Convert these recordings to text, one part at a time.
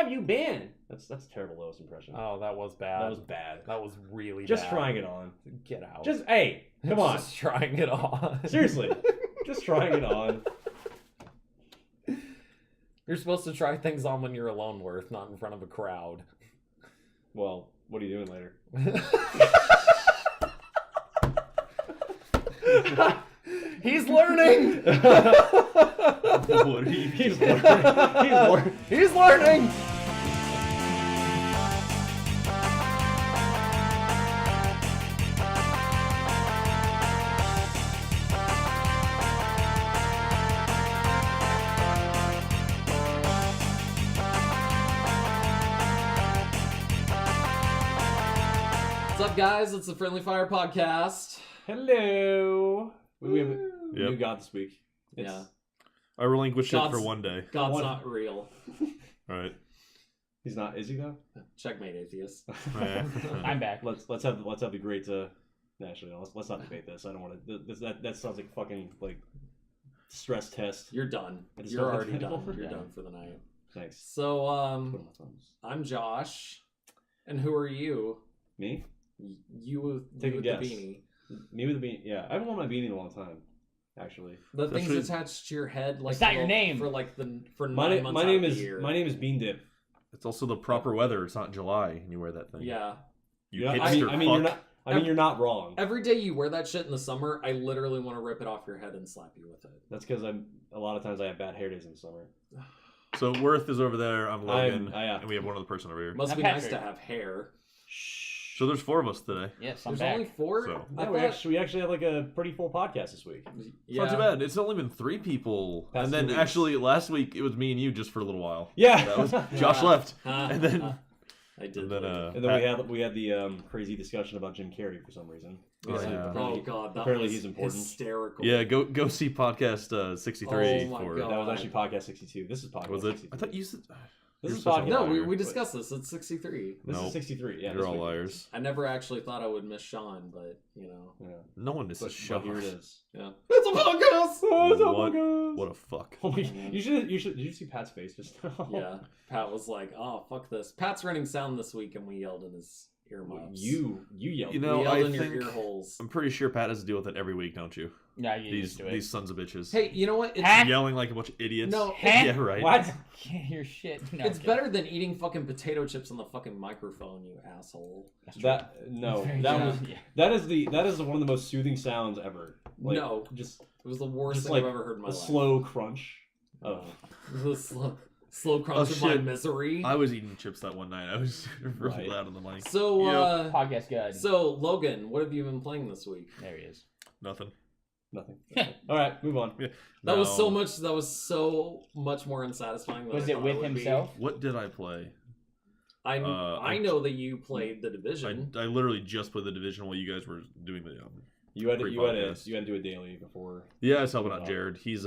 have you been? That's a terrible Lois impression. Oh, that was bad. That was bad. That was really Just bad. trying it on. Get out. Hey, come on. Just trying it on. Seriously, just trying it on. You're supposed to try things on when you're alone, Worth, not in front of a crowd. Well, what are you doing later? He's learning. What are you? He's learning. He's learning. What's up, guys? It's the Friendly Fire Podcast. Hello. We have a new God this week. Yeah. I relinquished it for one day. God's not real. All right. He's not. Is he though? Checkmate, atheist. I'm back. Let's have the great. Actually, no, let's not debate this. I don't want to. That sounds like fucking like stress test. You're done. It's You're done. already done. You're Yeah. done for the night. Thanks. So, Put on my thumbs. I'm Josh. And who are you? Me? You with Take a the guess. beanie. Me with the beanie. Yeah, I haven't worn my beanie in a long time. Actually, The things Actually, attached to your head, like It's not your name. for like for 9 my months name out of is the year. my name is Bean Dip. It's also the proper weather. It's not July, and you wear that thing. Yeah. You Yeah, hipster I mean, you're fuck. not. You're not wrong. Every day you wear that shit in the summer, I literally want to rip it off your head and slap you with it. That's because a lot of times I have bad hair days in the summer. So Worth is over there. I'm Logan, yeah. and we have one other person over here. Must I'm be nice Patrick. to have hair. So there's 4 of us today. Yes, I'm There's back. only 4? So- I No, thought... we actually had like a pretty full podcast this week. It's Yeah. not too bad. It's only been 3 people, Past and 2 then weeks. actually last week it was me and you just for a little while. Yeah, That was Josh left, Uh, and then I did. and then And then we had the crazy discussion about Jim Carrey for some reason. Oh, Because yeah. Oh god, that apparently was he's important. hysterical. yeah, go see podcast 63 Oh my for God. That was actually podcast 62. This is podcast. Was it? 63. I thought you said. This You're is such a podcast. No, liar. we discussed this. It's 63. This No. is 63. Yeah, You're this all week. liars. I never actually thought I would miss Sean, but you know. Yeah. No one misses But Sean. here it is. Yeah. It's a podcast! Oh, it's What? podcast. What a fuck. Oh my, you should. Did you see Pat's face just now? Yeah. Pat was like, oh, fuck this. Pat's running sound this week, and we yelled in his earmuffs. You yelled. You know, we yelled I in your think- ear holes. I'm pretty sure Pat has to deal with it every week, don't you? Yeah, I get These used to it. these sons of bitches. Hey, you know what? It's, Huh? Yelling like a bunch of idiots. No, Huh? Yeah, right. What? Can't hear shit. No, it's I'm better than eating fucking potato chips on the fucking microphone, you asshole. kidding. That no. Very That true. was Yeah. that is one of the most soothing sounds ever. Like, No. just It was the worst Just thing like I've ever heard in my a life. slow crunch. Oh. The slow crunch of my shit. misery. I was eating chips that one night. I was really Right. loud on the mic. So, Yep. Podcast good. so Logan, what have you been playing this week? There he is. Nothing. Nothing. All right, move on. That was No. so much more unsatisfying than Was I it thought with would be. himself? What did I play? I I- know that you played the Division. I literally just played the division while you guys were doing the. You had to Pre-podcast. do a daily before. Yeah, I was helping out Jared. He's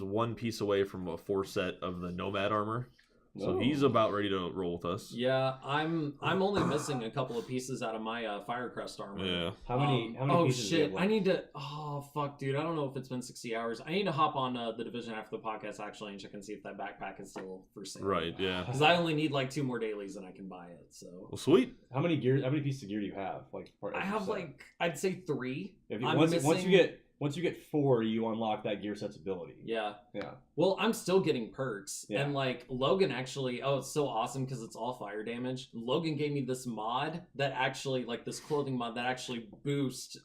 one piece away from a 4 set of the Nomad armor, so Oh. he's about ready to roll with us. Yeah, I'm only missing a couple of pieces out of my Firecrest armor. Yeah. How many Oh pieces do you shit! have I left? need to. Oh fuck, dude! I don't know if it's been 60 hours. I need to hop on the Division after the podcast actually and check and see if that backpack is still for sale. Right. Yeah. Because I only need like 2 more dailies and I can buy it. So Well, sweet. How many pieces of gear do you have? Like I have like I'd say 3. if you, I'm once missing- you get 4, you unlock that gear set's ability. Yeah. Yeah. Well, I'm still getting perks, Yeah. and like Logan actually. Oh, it's so awesome because it's all fire damage. Logan gave me this mod that actually, like this clothing mod that actually boost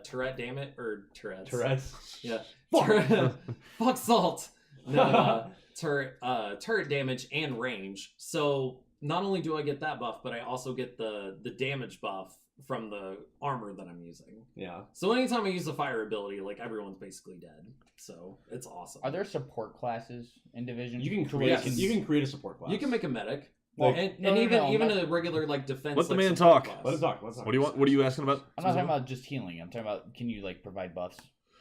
turret damage or turrets. Tourette's. Yeah. Fuck. Fuck salt. No, turret damage and range. So not only do I get that buff, but I also get the damage buff from the armor that I'm using. Yeah. So anytime I use a fire ability, like everyone's basically dead. So it's awesome. Are there support classes in Division? You can create Yes. you can create a support class. You can make a medic. Like- and No, even not- a regular like defense. Let the like, man support talk. class. Let him talk. Let him talk. What do you want? What are you asking about? I'm not talking about just healing. I'm talking about can you like provide buffs?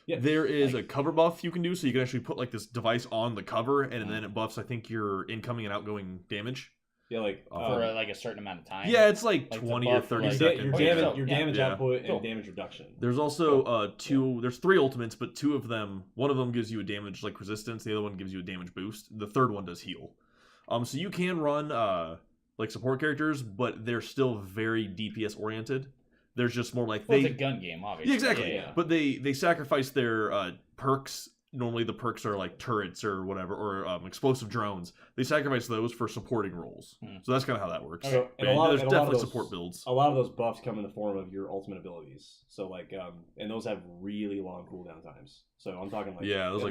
Yeah. There is a cover buff you can do, so you can actually put like this device on the cover, and then it buffs. I think your incoming and outgoing damage. Yeah, like For like a certain amount of time. Yeah, it's like Like 20 the or buff, 30 like- seconds. your Oh, damage, yeah. your Yeah. damage Yeah. output Cool. and damage reduction. There's also there's 3 ultimates, but 2 of them, one of them gives you a damage like resistance, the other one gives you a damage boost. The third one does heal. So you can run like support characters, but they're still very DPS oriented. There's just more like Well, it's a gun game, obviously. Yeah, exactly. Yeah. But they sacrifice their perks. Normally the perks are like turrets or whatever, or explosive drones. They sacrifice those for supporting roles. So that's kind of how that works. So, But and a lot, there's and a lot of definitely those, support builds. A lot of those buffs come in the form of your ultimate abilities. So like, and those have really long cooldown times. So I'm talking like Yeah, those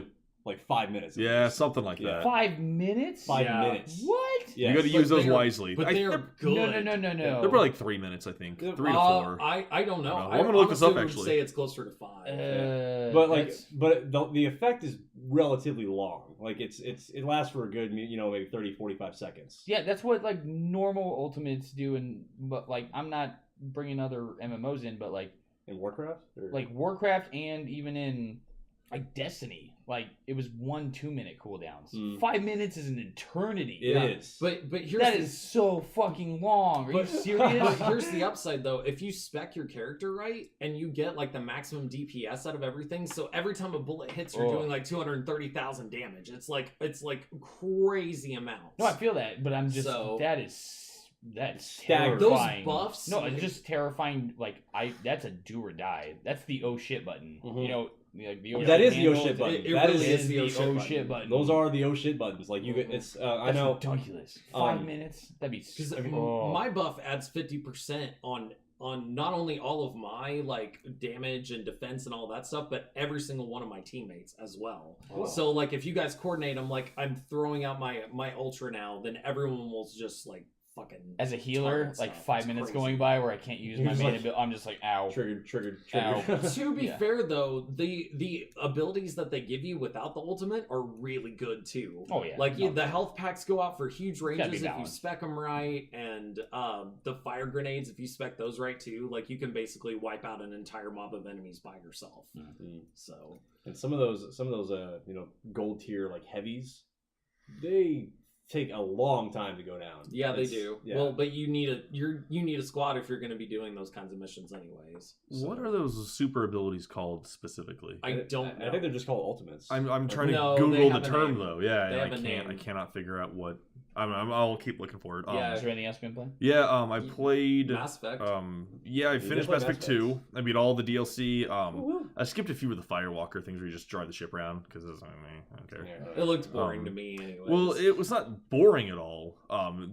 like 5 minutes. at yeah, least. something like Yeah. that. 5 minutes? 5 Yeah. minutes. What? Yeah. You got to But use those they're- wisely. But I- they're they're, good. No. they're probably like 3 minutes, I think. 3 to 4. I don't know. I'm gonna look this up, honestly actually. would say it's closer to 5. But like, that's- but the effect is relatively long. Like it lasts for a good, maybe 30, 45 seconds. yeah, that's what like normal ultimates do, and but like I'm not bringing other MMOs in, but like In Warcraft? Or... Warcraft and even in like Destiny, like it was 1-2 minute cooldowns. Mm. 5 minutes is an eternity. It is. But here's That the, is so fucking long. Are you but serious? here's the upside though. If you spec your character right and you get like the maximum DPS out of everything, so every time a bullet hits, you're Oh. doing like 230,000 damage. It's like crazy amounts. No, I feel that, but I'm just So- that's Stagger- those terrifying. buffs. No, it's just terrifying. Like that's a do or die. That's the oh shit button. Mhm. You know, like the oh That shit is the oh handle, shit button. It That really is is the oh shit button. Those are the oh shit buttons. Like you get, it's. I That's know. ridiculous. 5 um, minutes. That'd be because oh. my buff adds 50% on not only all of my like damage and defense and all that stuff, but every single one of my teammates as well. Wow. So like if you guys coordinate, I'm throwing out my ultra now, then everyone will just like fucking As a healer, target like stuff. 5 It's minutes crazy. going by where I can't use You're my just mana like- ability, I'm just like ow. Triggered. Ow. To be Yeah. fair though, the abilities that they give you without the ultimate are really good too. Oh yeah. Like No. the health packs go out for huge gotta be ranges if you balanced. spec them right, and the fire grenades if you spec those right too. Like you can basically wipe out an entire mob of enemies by yourself. Mm. So And some of those gold tier like heavies, they take a long time to go down. yeah, they It's- do. Yeah. Well, but you need a squad if you're going to be doing those kinds of missions anyways. So What are those super abilities called specifically? I don't know. I think they're just called ultimates. I'm trying to No, they Google the have a term name. though. Yeah, They and have a name. I cannot figure out what. I'll keep looking for it. Yeah. Is there anything else been playing? Yeah. I played. Mass Effect. Yeah, I did finished play Mass Effect Mass 2. I beat all the DLC. Woo-hoo. I skipped a few of the Firewalker things where you just drive the ship around because I don't care. Yeah. It looked boring um, to me anyways. Well, it was not boring at all.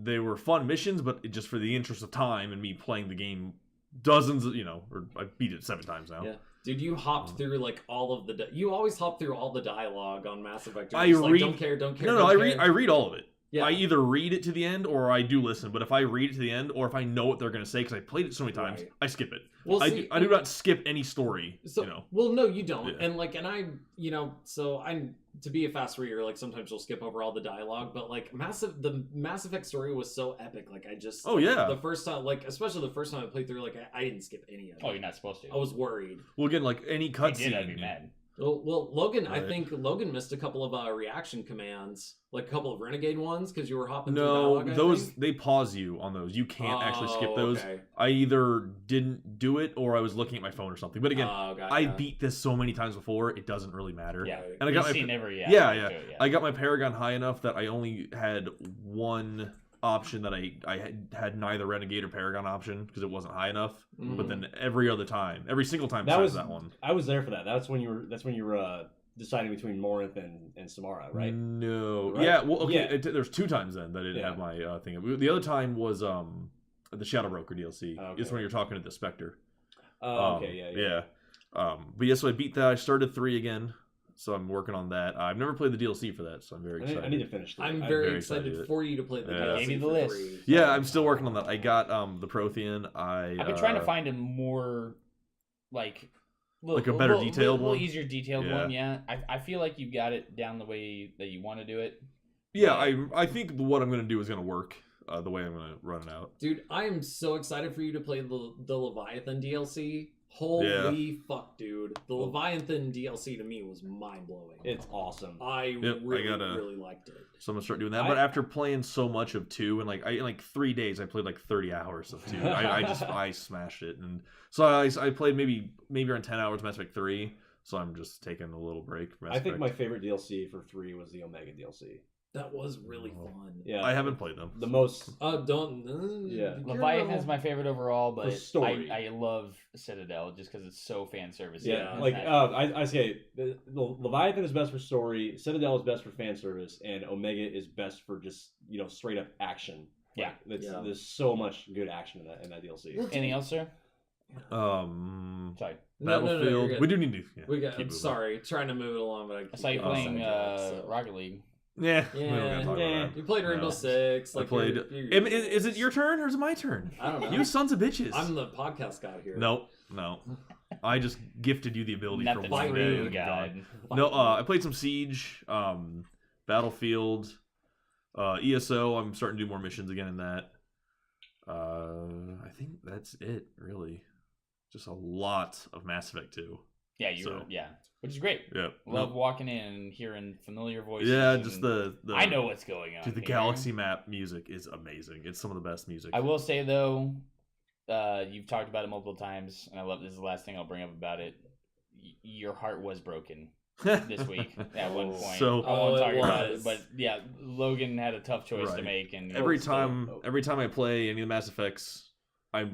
They were fun missions, but just for the interest of time and me playing the game dozens of, or I beat it 7 times now. Yeah. Dude, you hopped through like all of the. You always hop through all the dialogue on Mass Effect. You're I just like, read- don't care. No, don't I care. read all of it. Yeah. I either read it to the end or I do listen. But if I read it to the end or if I know what they're going to say because I played it so many times, Right. I skip it. Well, I see, do not skip any story. So, well, no, you don't. Yeah. And so I'm to be a fast reader. Like sometimes you'll skip over all the dialogue, but like the Mass Effect story was so epic. Like I just. Oh, yeah. The first time, like especially the first time I played through, like I didn't skip any of it. Oh, you're not supposed to. I was worried. Well, again, like any If I cutscene. did, I'd be mad. Well, Logan, I Right. think Logan missed a couple of reaction commands, like a couple of renegade ones, because you were hopping through No, dialogue. I those think. they pause you on those. You can't actually skip Oh, those. okay. I either didn't do it or I was looking at my phone or something. But again, Oh, gotcha. I beat this so many times before, it doesn't really matter. Yeah. And I got You've my seen every yeah. to it, I got my Paragon high enough that I only had one option that I had neither Renegade or Paragon option because it wasn't high enough. Mhm. But then every single time That besides was that one. I was there for that. That's when you were deciding between Morinth and Samara, right? No. Right? Yeah. Well, okay. Yeah. There's 2 times then that I didn't Yeah. have my thing. The other time was the Shadow Broker DLC. Okay. It's when you're talking to the Spectre. Okay, yeah. But yeah, so I beat that. I started 3 again, so I'm working on that. I've never played the DLC for that, so I'm very excited. I need to finish that. I'm I'm very very excited excited. for you to play the Yeah. DLC Gave me the for list. 3. Yeah, I'm still working on that. I got the Prothean. I've been trying to find a more like Like a better detailed little one? easier detailed Yeah. one. Yeah, I feel like you got it down the way that you want to do it. Yeah, I think what I'm gonna do is gonna work the way I'm gonna run it out. Dude, I am so excited for you to play the Leviathan DLC. Holy fuck, dude. The Leviathan DLC to me was mind-blowing. It's awesome. I Yep, really liked it. So I'm gonna start doing that. But after playing so much of 2, and in like 3 days, I played like 30 hours of 2. I smashed it, and so I played maybe around 10 hours of Mass Effect 3. So I'm just taking a little break. From Mass I think Effect. my favorite DLC for 3 was the Omega DLC. That was really fun. Yeah, I haven't played them. the most. Don't. Yeah. Leviathan's my favorite overall, but story. I love Citadel just because it's so fan service. Yeah, Yeah. like I say, the Leviathan is best for story, Citadel is best for fan service, and Omega is best for just straight up action. Yeah. There's so much good action in that DLC. Anything else, sir? Sorry. No, Battlefield. you're good. We do need to. Yeah, We got. keep I'm moving. sorry, trying to move it along, but I I saw you keep playing getting sidetracked, so. Rocket League. Yeah. Yeah. We don't gotta talk about You played Rainbow No. Six. that. I Like played. Is it your turn or is it my turn? I don't know. You sons of bitches. I'm the podcast guy here. No. I just gifted you the ability for Nothing one true, day. and God. gone. No, I played some Siege, Battlefield, ESO. I'm starting to do more missions again in that. I think that's it, really. Just a lot of Mass Effect 2. Yeah, which is great. Yeah. Love walking in and hearing familiar voices. Yeah, just and the I know what's going on. Dude, the here. Galaxy map music is amazing. It's some of the best music. I will say though, you've talked about it multiple times, and I love this is the last thing I'll bring up about it. Your heart was broken this week at one point. So- I won't Oh, talk it about it, was. but yeah, Logan had a tough choice to Right. make, and every time I play any of the Mass Effects, I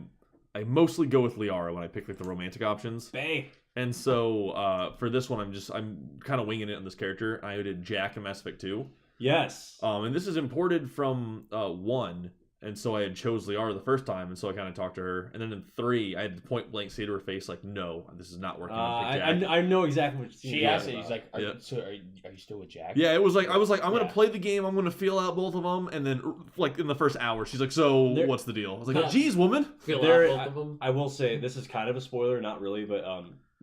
mostly go with Liara when I pick like the romantic options. Bang. And so for this one, I'm kind of winging it on this character. I did Jack in Mass Effect 2. Yes. And this is imported from 1, and so I had chose Liara the first time, and so I kind of talked to her. And then in 3, I had to point blank say to her face, like, "No, this is not working." I know exactly what she you're asked talking it. He's about. like, Yeah. "So are you still with Jack?" Yeah, it was like I was like, I'm gonna Yeah. play the game. I'm gonna feel out both of them, and then like in the first hour, she's like, "So There- what's the deal?" I was like, "Geez, woman." Feel There- out both of them. I will say this is kind of a spoiler, not really, but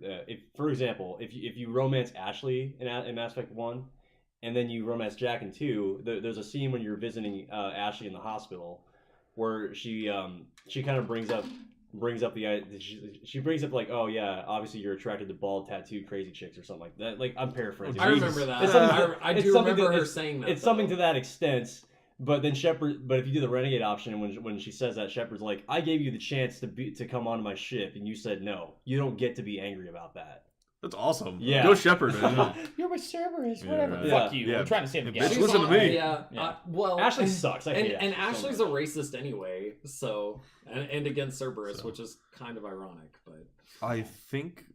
if for example, if you romance Ashley in Mass Effect 1, and then you romance Jack in 2, there's a scene when you're visiting Ashley in the hospital where she kind of brings up she brings up like, oh yeah, obviously you're attracted to bald tattooed crazy chicks or something like that. Like, I'm paraphrasing. I Jesus. remember that. It's something- I it's do something remember to- her saying that. It's something though. to that extent. But then but if you do the renegade option, when she says that, Shepard's like, I gave you the chance to come onto my ship, and you said no. You don't get to be angry about that. That's awesome. Yeah. Go Shepard, man. You're with Cerberus, Yeah. whatever. Yeah. Fuck you. Yeah. I'm trying to save the Bitch, galaxy. listen to me. Yeah. Yeah. Well, Ashley sucks. I hate and Ashley so Ashley's much. a racist anyway, so and against Cerberus, So. which is kind of ironic, but I think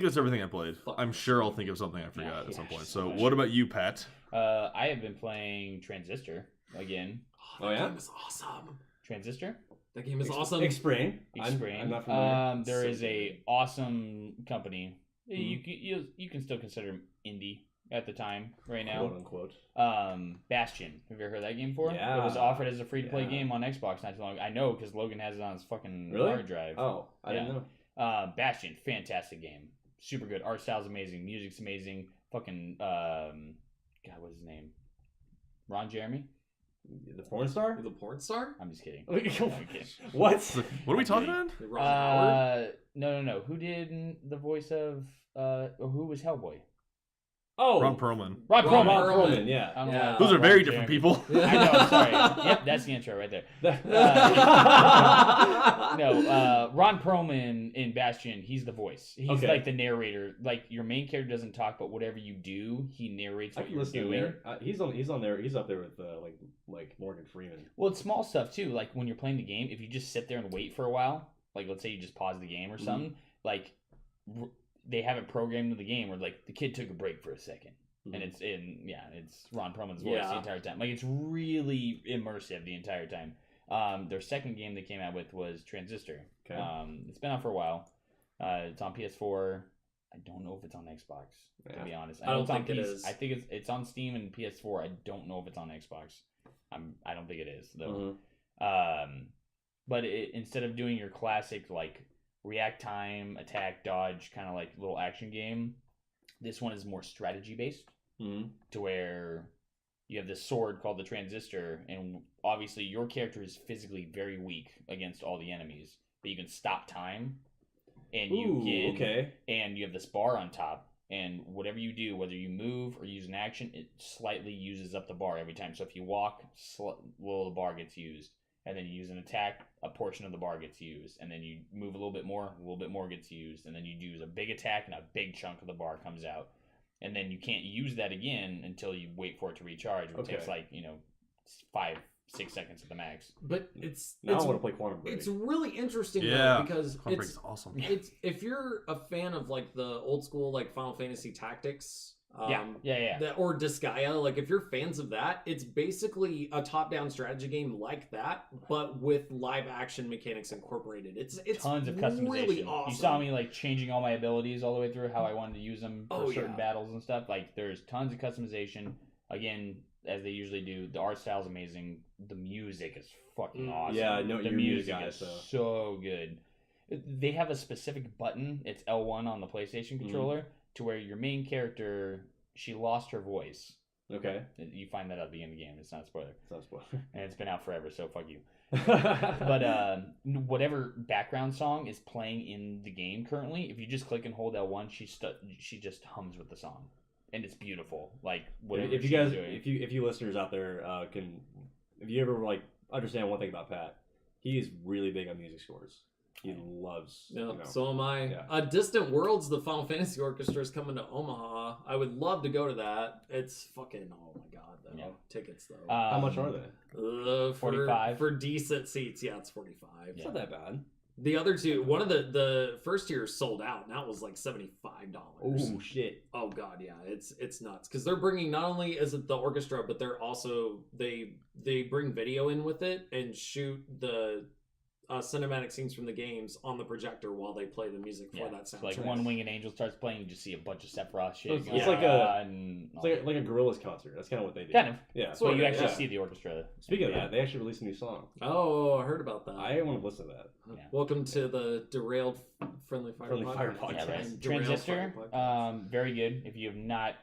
that's everything I played. Fuck. I'm sure I'll think of something I forgot at some Yeah, point. so So, much. what about you, Pat? I have been playing Transistor again. Oh, yeah? That game is awesome. Transistor? That game is awesome. Explain. Explain. I'm not familiar. There So is a good. awesome company. Mhm. You can still consider them indie at the time right Quote now. unquote. Bastion. Have you ever heard that game before? Yeah. It was offered as a free to play Yeah. game on Xbox not too long ago. I know because Logan has it on his fucking Really? hard drive. Oh, I didn't know. Bastion, fantastic game. Super good. Art style's amazing. Music's amazing. Fucking God, what's his name? Ron Jeremy? The porn star? The porn star? I'm just kidding. What? What are we talking about? Ron Howard? No. Who did the voice of who was Hellboy? Oh, Ron Perlman. Ron Ron Perlman. Perlman. Yeah. I don't know Yeah. why I Those thought are very Ron different Jeremy. people. I know. I'm sorry. Yep, that's the intro right there. No, Ron Perlman in Bastion, he's the voice. He's Okay. like the narrator. Like your main character doesn't talk, but whatever you do, he narrates I what can you're listen to doing. there. He's on there. He's up there with like Morgan Freeman. Well, it's small stuff too. Like when you're playing the game, if you just sit there and wait for a while, like let's say you just pause the game or something, like they have it programmed in the game where like the kid took a break for a 2nd. And it's Ron Perlman's voice the Yeah. entire time. Like it's really immersive the entire time. Their second game they came out with was Transistor. Okay. It's been out for a while. It's on PS4. I don't know if it's on Xbox. To Yeah. be honest, I don't know it's on think it PC. is. I think it's on Steam and PS4. I don't know if it's on Xbox. I don't think it is though. But instead of doing your classic like react time, attack, dodge, kind of like little action game, this one is more strategy based. To where you have this sword called the Transistor, and obviously your character is physically very weak against all the enemies, but you can stop time, and and you have this bar on top, and whatever you do, whether you move or use an action, it slightly uses up the bar every time. So if you walk, the bar gets used, and then you use an attack, a portion of the bar gets used, and then you move a little bit more gets used, and then you use a big attack, and a big chunk of the bar comes out. and then you can't use that again until you wait for it to recharge, which takes like 5-6 seconds at the max. But I want to play Quantum Break. It's really interesting though, Yeah, because Quantum Break's awesome. It's if you're a fan of like the old school like Final Fantasy Tactics, or Disgaea, like if you're fans of that, it's basically a top-down strategy game like that, but with live action mechanics incorporated. It's tons of customization. Really awesome. You saw me like changing all my abilities all the way through how I wanted to use them for certain battles and stuff. Like there's tons of customization. Again, as they usually do, the art style is amazing. The music is fucking awesome. Yeah, I know the your music guy, is so good. They have a specific button. It's L1 on the PlayStation controller to where your main character, she lost her voice. Okay. You find that at the end of the game. It's not a spoiler. It's not a spoiler. And it's been out forever, so fuck you. But whatever background song is playing in the game currently, if you just click and hold L1, she just hums with the song, and it's beautiful. Like whatever. If you guys, if you listeners out there if you ever like understand one thing about Pat, he is really big on music scores. He loves. Yeah, so am I. Yeah. Distant Worlds, the Final Fantasy Orchestra is coming to Omaha. I would love to go to that. It's fucking oh my god, though. Yeah. Tickets though. How much are they? 45 for decent seats. Yeah, it's 45. It's not that bad. The other two, one of the first tier sold out, and that was like $75. Oh shit! Oh god, yeah, it's nuts because they're bringing not only is it the orchestra, but they're also they bring video in with it and shoot the cinematic scenes from the games on the projector while they play the music for that soundtrack. So like One Winged Angel starts playing, you just see a bunch of Sephiroth shit. It's like a like a Gorillaz concert. That's kind of what they do. Kind of. Yeah. So you actually see the orchestra. Speaking of that, they actually released a new song. Oh, I heard about that. I want to listen to that. Yeah. Welcome to the Derailed Friendly Fire Podcast. Yeah, right. Transistor, very good. If you have not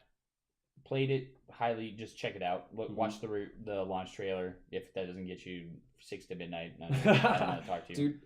played it, highly just check it out. Watch the launch trailer. If that doesn't get you 6 to midnight, I don't know how to talk to you. Dude,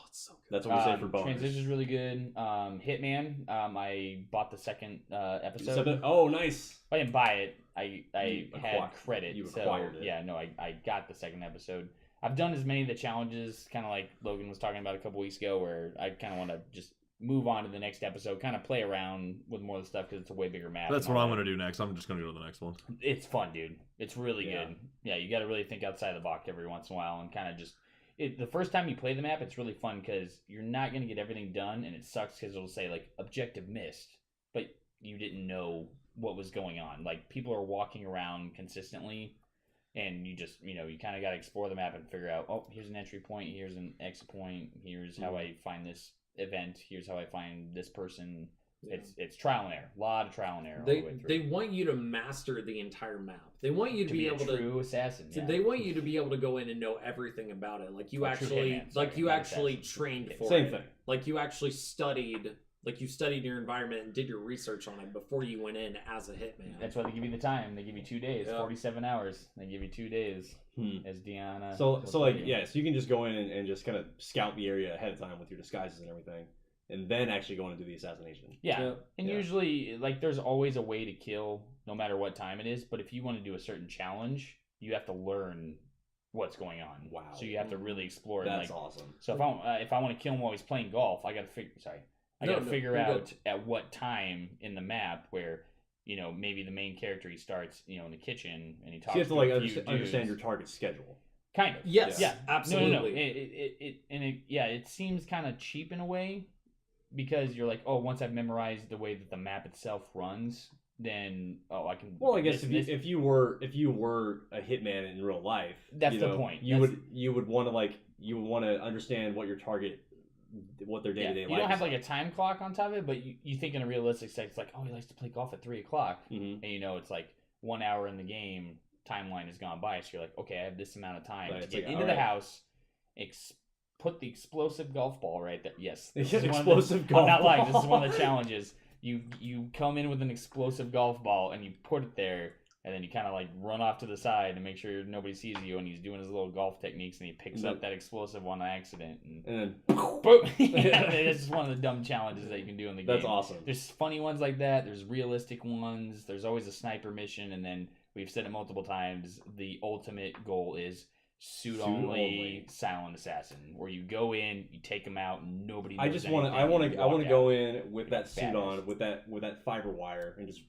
it's so good. That's what we say for bonus. Transition is really good. Hitman, I bought the second episode. Oh, nice. I didn't buy it. I had credit. You acquired it. Yeah, no, I got the second episode. I've done as many of the challenges, kind of like Logan was talking about a couple weeks ago, where I kind of want to just move on to the next episode, kind of play around with more of the stuff because it's a way bigger map. That's what I'm going to do next. I'm just going to go to the next one. It's fun, dude. It's really good. Yeah, you got to really think outside the box every once in a while and kind of just... the first time you play the map, it's really fun because you're not going to get everything done, and it sucks because it'll say, like, objective missed, but you didn't know what was going on. Like, people are walking around consistently, and you just, you kind of got to explore the map and figure out, oh, here's an entry point, here's an exit point, here's how I find this event, here's how I find this person. It's trial and error, a lot of trial and error. They want you to master the entire map. They want you to be able to true assassin. Yeah. They want you to be able to go in and know everything about it. Like you actually, trained for Same it. thing. Like you actually studied. Like you studied your environment and did your research on it before you went in as a hitman. That's why they give you the time. They give you 2 days, 47 hours. They give you 2 days as Deanna. So you can just go in and just kind of scout the area ahead of time with your disguises and everything, and then actually go in and do the assassination. Yeah. And usually, like, there's always a way to kill, no matter what time it is. But if you want to do a certain challenge, you have to learn what's going on. Wow. So you have to really explore. That's awesome. So if I want to kill him while he's playing golf, I got to figure. Sorry. I got to figure out at what time in the map where, maybe the main character, he starts, in the kitchen and he talks so you have to to understand your target's schedule. Kind of. Yes. Yeah. Absolutely. No. It seems kind of cheap in a way because you're like, oh, once I've memorized the way that the map itself runs, then I can. Well, I guess if you were a hitman in real life, that's the point. You would want to understand what your target. What their day-to-day life. You don't have like a time clock on top of it, but you think in a realistic sense, it's like, oh, he likes to play golf at 3:00, and it's like 1 hour in the game. Timeline has gone by, so you're like, okay, I have this amount of time to get into the house. Put the explosive golf ball right there. Yes, explosive golf ball. I'm not lying. This is one of the challenges. You come in with an explosive golf ball and you put it there. And then you kind of like run off to the side and make sure nobody sees you. And he's doing his little golf techniques, and he picks up that explosive on accident. And then boom! It's just one of the dumb challenges that you can do in the game. That's awesome. There's funny ones like that. There's realistic ones. There's always a sniper mission. And then we've said it multiple times. The ultimate goal is suit Suit only only. silent assassin, where you go in, you take them out, and nobody knows I just want to. anything, I want and to. you I want walk to go out. in with that suit Badass. on, with that fiber wire, and just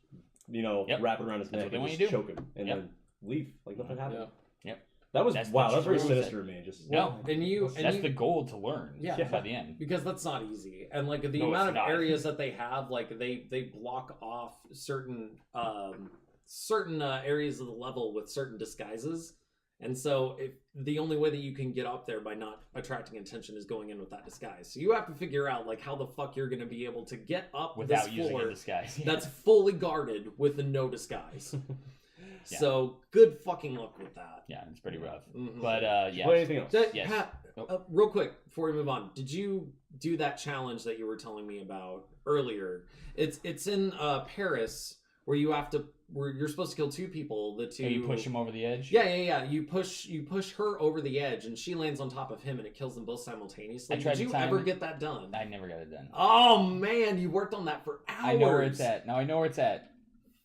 Yep. wrap it around his That's neck what they and want just you to do. choke him, and Yep. then leave like nothing happened. Yeah. That was That's wow. the That's very true- sinister to me. Just No. And the goal to learn. Yeah. By the end. because that's not easy, and like the No, amount it's of not. areas that they have, like they block off certain areas of the level with certain disguises, and so if the only way that you can get up there by not attracting attention is going in with that disguise, so you have to figure out like how the fuck you're going to be able to get up Without this using floor a disguise. that's fully guarded with no disguise. Yeah. So good fucking luck with that. Yeah, it's pretty rough. Mhm. But Did you yeah. play anything else? Yes. Pat, Oh. real quick before we move on, did you do that challenge that you were telling me about earlier? It's in Paris where you're supposed to kill two people. The two Oh, you push him over the edge. Yeah. You push her over the edge, and she lands on top of him, and it kills them both simultaneously. I tried Did to you time ever it. get that done? I never got it done. Oh man, you worked on that for hours. I know where it's at. Now I know where it's at,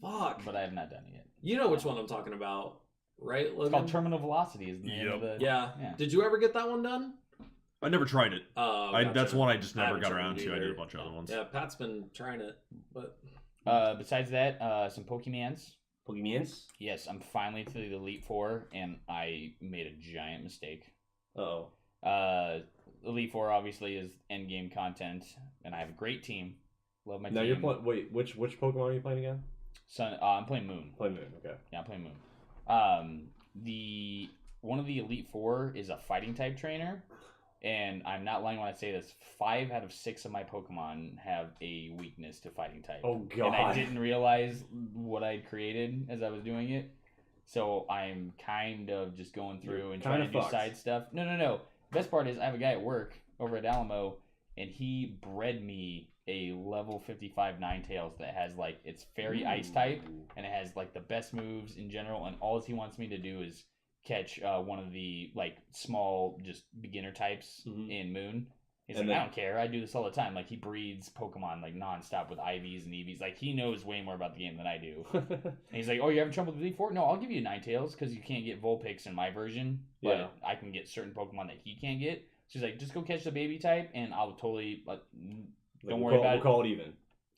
Fuck. but I have not done it yet. You know which one I'm talking about, right, Logan? It's called terminal velocity. Is the name of Yep. the Yeah. Did you ever get that one done? I never tried it. Gotcha. That's one I just I never haven't got tried around it to. I either. did a bunch of other ones. Yeah, Pat's been trying it, but Besides that, some Pokemans. Pokemans? Yes, I'm finally to the Elite Four, and I made a giant mistake. Uh-oh. Elite Four obviously is end game content, and I have a great team. Love my Now team. you're playing. Wait, which Pokemon are you playing again? I'm playing Moon. Play Moon. Okay. Yeah, I'm playing Moon. The one of the Elite Four is a fighting type trainer, and I'm not lying when I say this. 5 out of 6 of my Pokemon have a weakness to fighting type. Oh god. And I didn't realize what I'd created as I was doing it. So I'm kind of just going through and trying to do side stuff. No. Best part is I have a guy at work over at Alamo, and he bred me a level 55 Ninetales that has like it's fairy ice type, and it has like the best moves in general. And all he wants me to do is catch one of the like small just beginner types in Moon. He's And like, then- I don't care. I do this all the time. Like he breeds Pokemon like nonstop with IVs and EVs. Like he knows way more about the game than I do. And he's like, "Oh, you're having trouble with Elite Four? No, I'll give you Ninetales because you can't get Vulpix in my version, but Yeah. I can get certain Pokemon that he can't get." She's like, "Just go catch the baby type, and I'll totally don't worry about We'll it." call it even.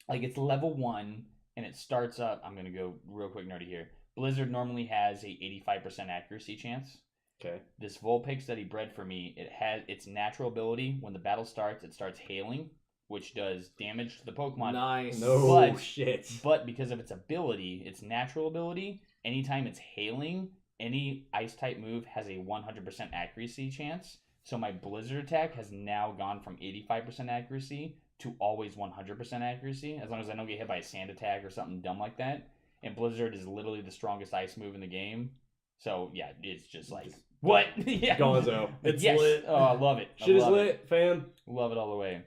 Like it's level 1, and it starts up. I'm gonna go real quick nerdy here. Blizzard normally has a 85% accuracy chance. Okay. This Vulpix that he bred for me, it has its natural ability. When the battle starts, it starts hailing, which does damage to the Pokemon. nice. No But- shit. But because of its ability, its natural ability, anytime it's hailing, any ice type move has a 100% accuracy chance. So my Blizzard attack has now gone from 85% accuracy to always 100% accuracy, as long as I don't get hit by a sand attack or something dumb like that. And Blizzard is literally the strongest ice move in the game. So yeah, it's just like what? Yeah. Gonzo. It's yes. lit. Oh, I love it. I Shit is love lit, it. fam. Love it all the way.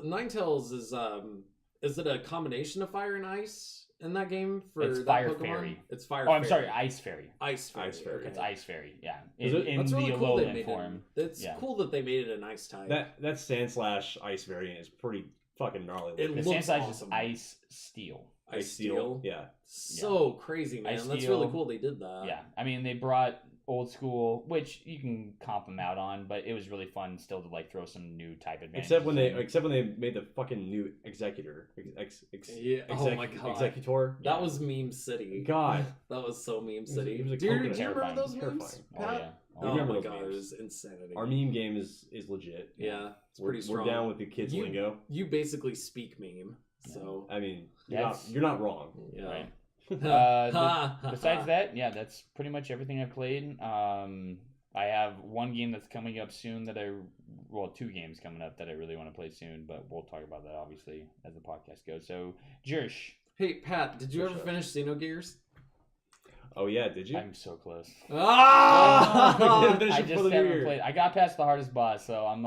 Ninetales is it a combination of fire and ice in that game for It's that Fire Pokemon? Fairy. It's fire. Oh, I'm Fairy. sorry, Ice Fairy. Ice Fairy. Ice Fairy. Okay. It's Ice Fairy. Yeah, Is in, it- in That's the really cool. They Alolan made form. It's Yeah. cool that they made it an ice type. That Sand Slash Ice variant is pretty fucking gnarly. It The looks Sandslash awesome. is Ice Steel. Ice Steel. Yeah. So crazy, man. Ice That's Steel. really cool. They did that. Yeah, I mean they brought old school, which you can comp them out on, but it was really fun still to like throw some new type advantages. Except when they in. made the fucking new Executor. Yeah. Oh my God. Executor. That was Meme City. God. That was so Meme was- City. it was a do you coconut. remember Terrifying. those memes? Terrifying. Oh Pat? yeah. Oh remember my those God, memes. it was insanity. Our meme game is legit. Yeah, it's We're, pretty strong. we're down with the kids You- lingo. You basically speak meme, so I mean, That's- you're not wrong. yeah. Right. Ha, ha, Besides ha. that, yeah, that's pretty much everything I've played. I have one game that's coming up soon two games coming up that I really want to play soon, but we'll talk about that obviously as the podcast goes. So, Jersh, Hey Pat, did you For ever sure. finish Xenogears? Oh yeah, did you? I'm so close. Ah! Finish I it for just the haven't year. played. I got past the hardest boss, so I'm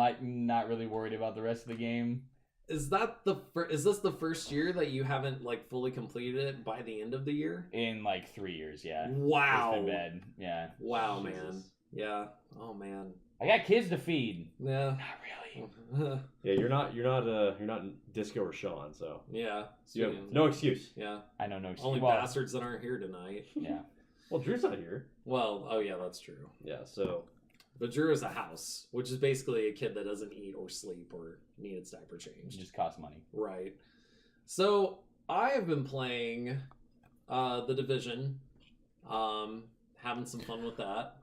not really worried about the rest of the game. Is this the first year that you haven't like fully completed it by the end of the year? In like 3 years, yeah. Wow. It's been bad. Yeah. Wow, Jesus. man. Yeah. Oh man. I got kids to feed. Yeah. Not really. Yeah, you're not Disco or Sean, so Yeah. you have no excuse. Yeah. I know no excuse. Only Well, bastards that aren't here tonight. Yeah. Well, Drew's not here. Well, oh yeah, that's true. Yeah, so But Drew is a house, which is basically a kid that doesn't eat or sleep or need its diaper It changed. just costs money. Right. So I have been playing The Division, having some fun with that.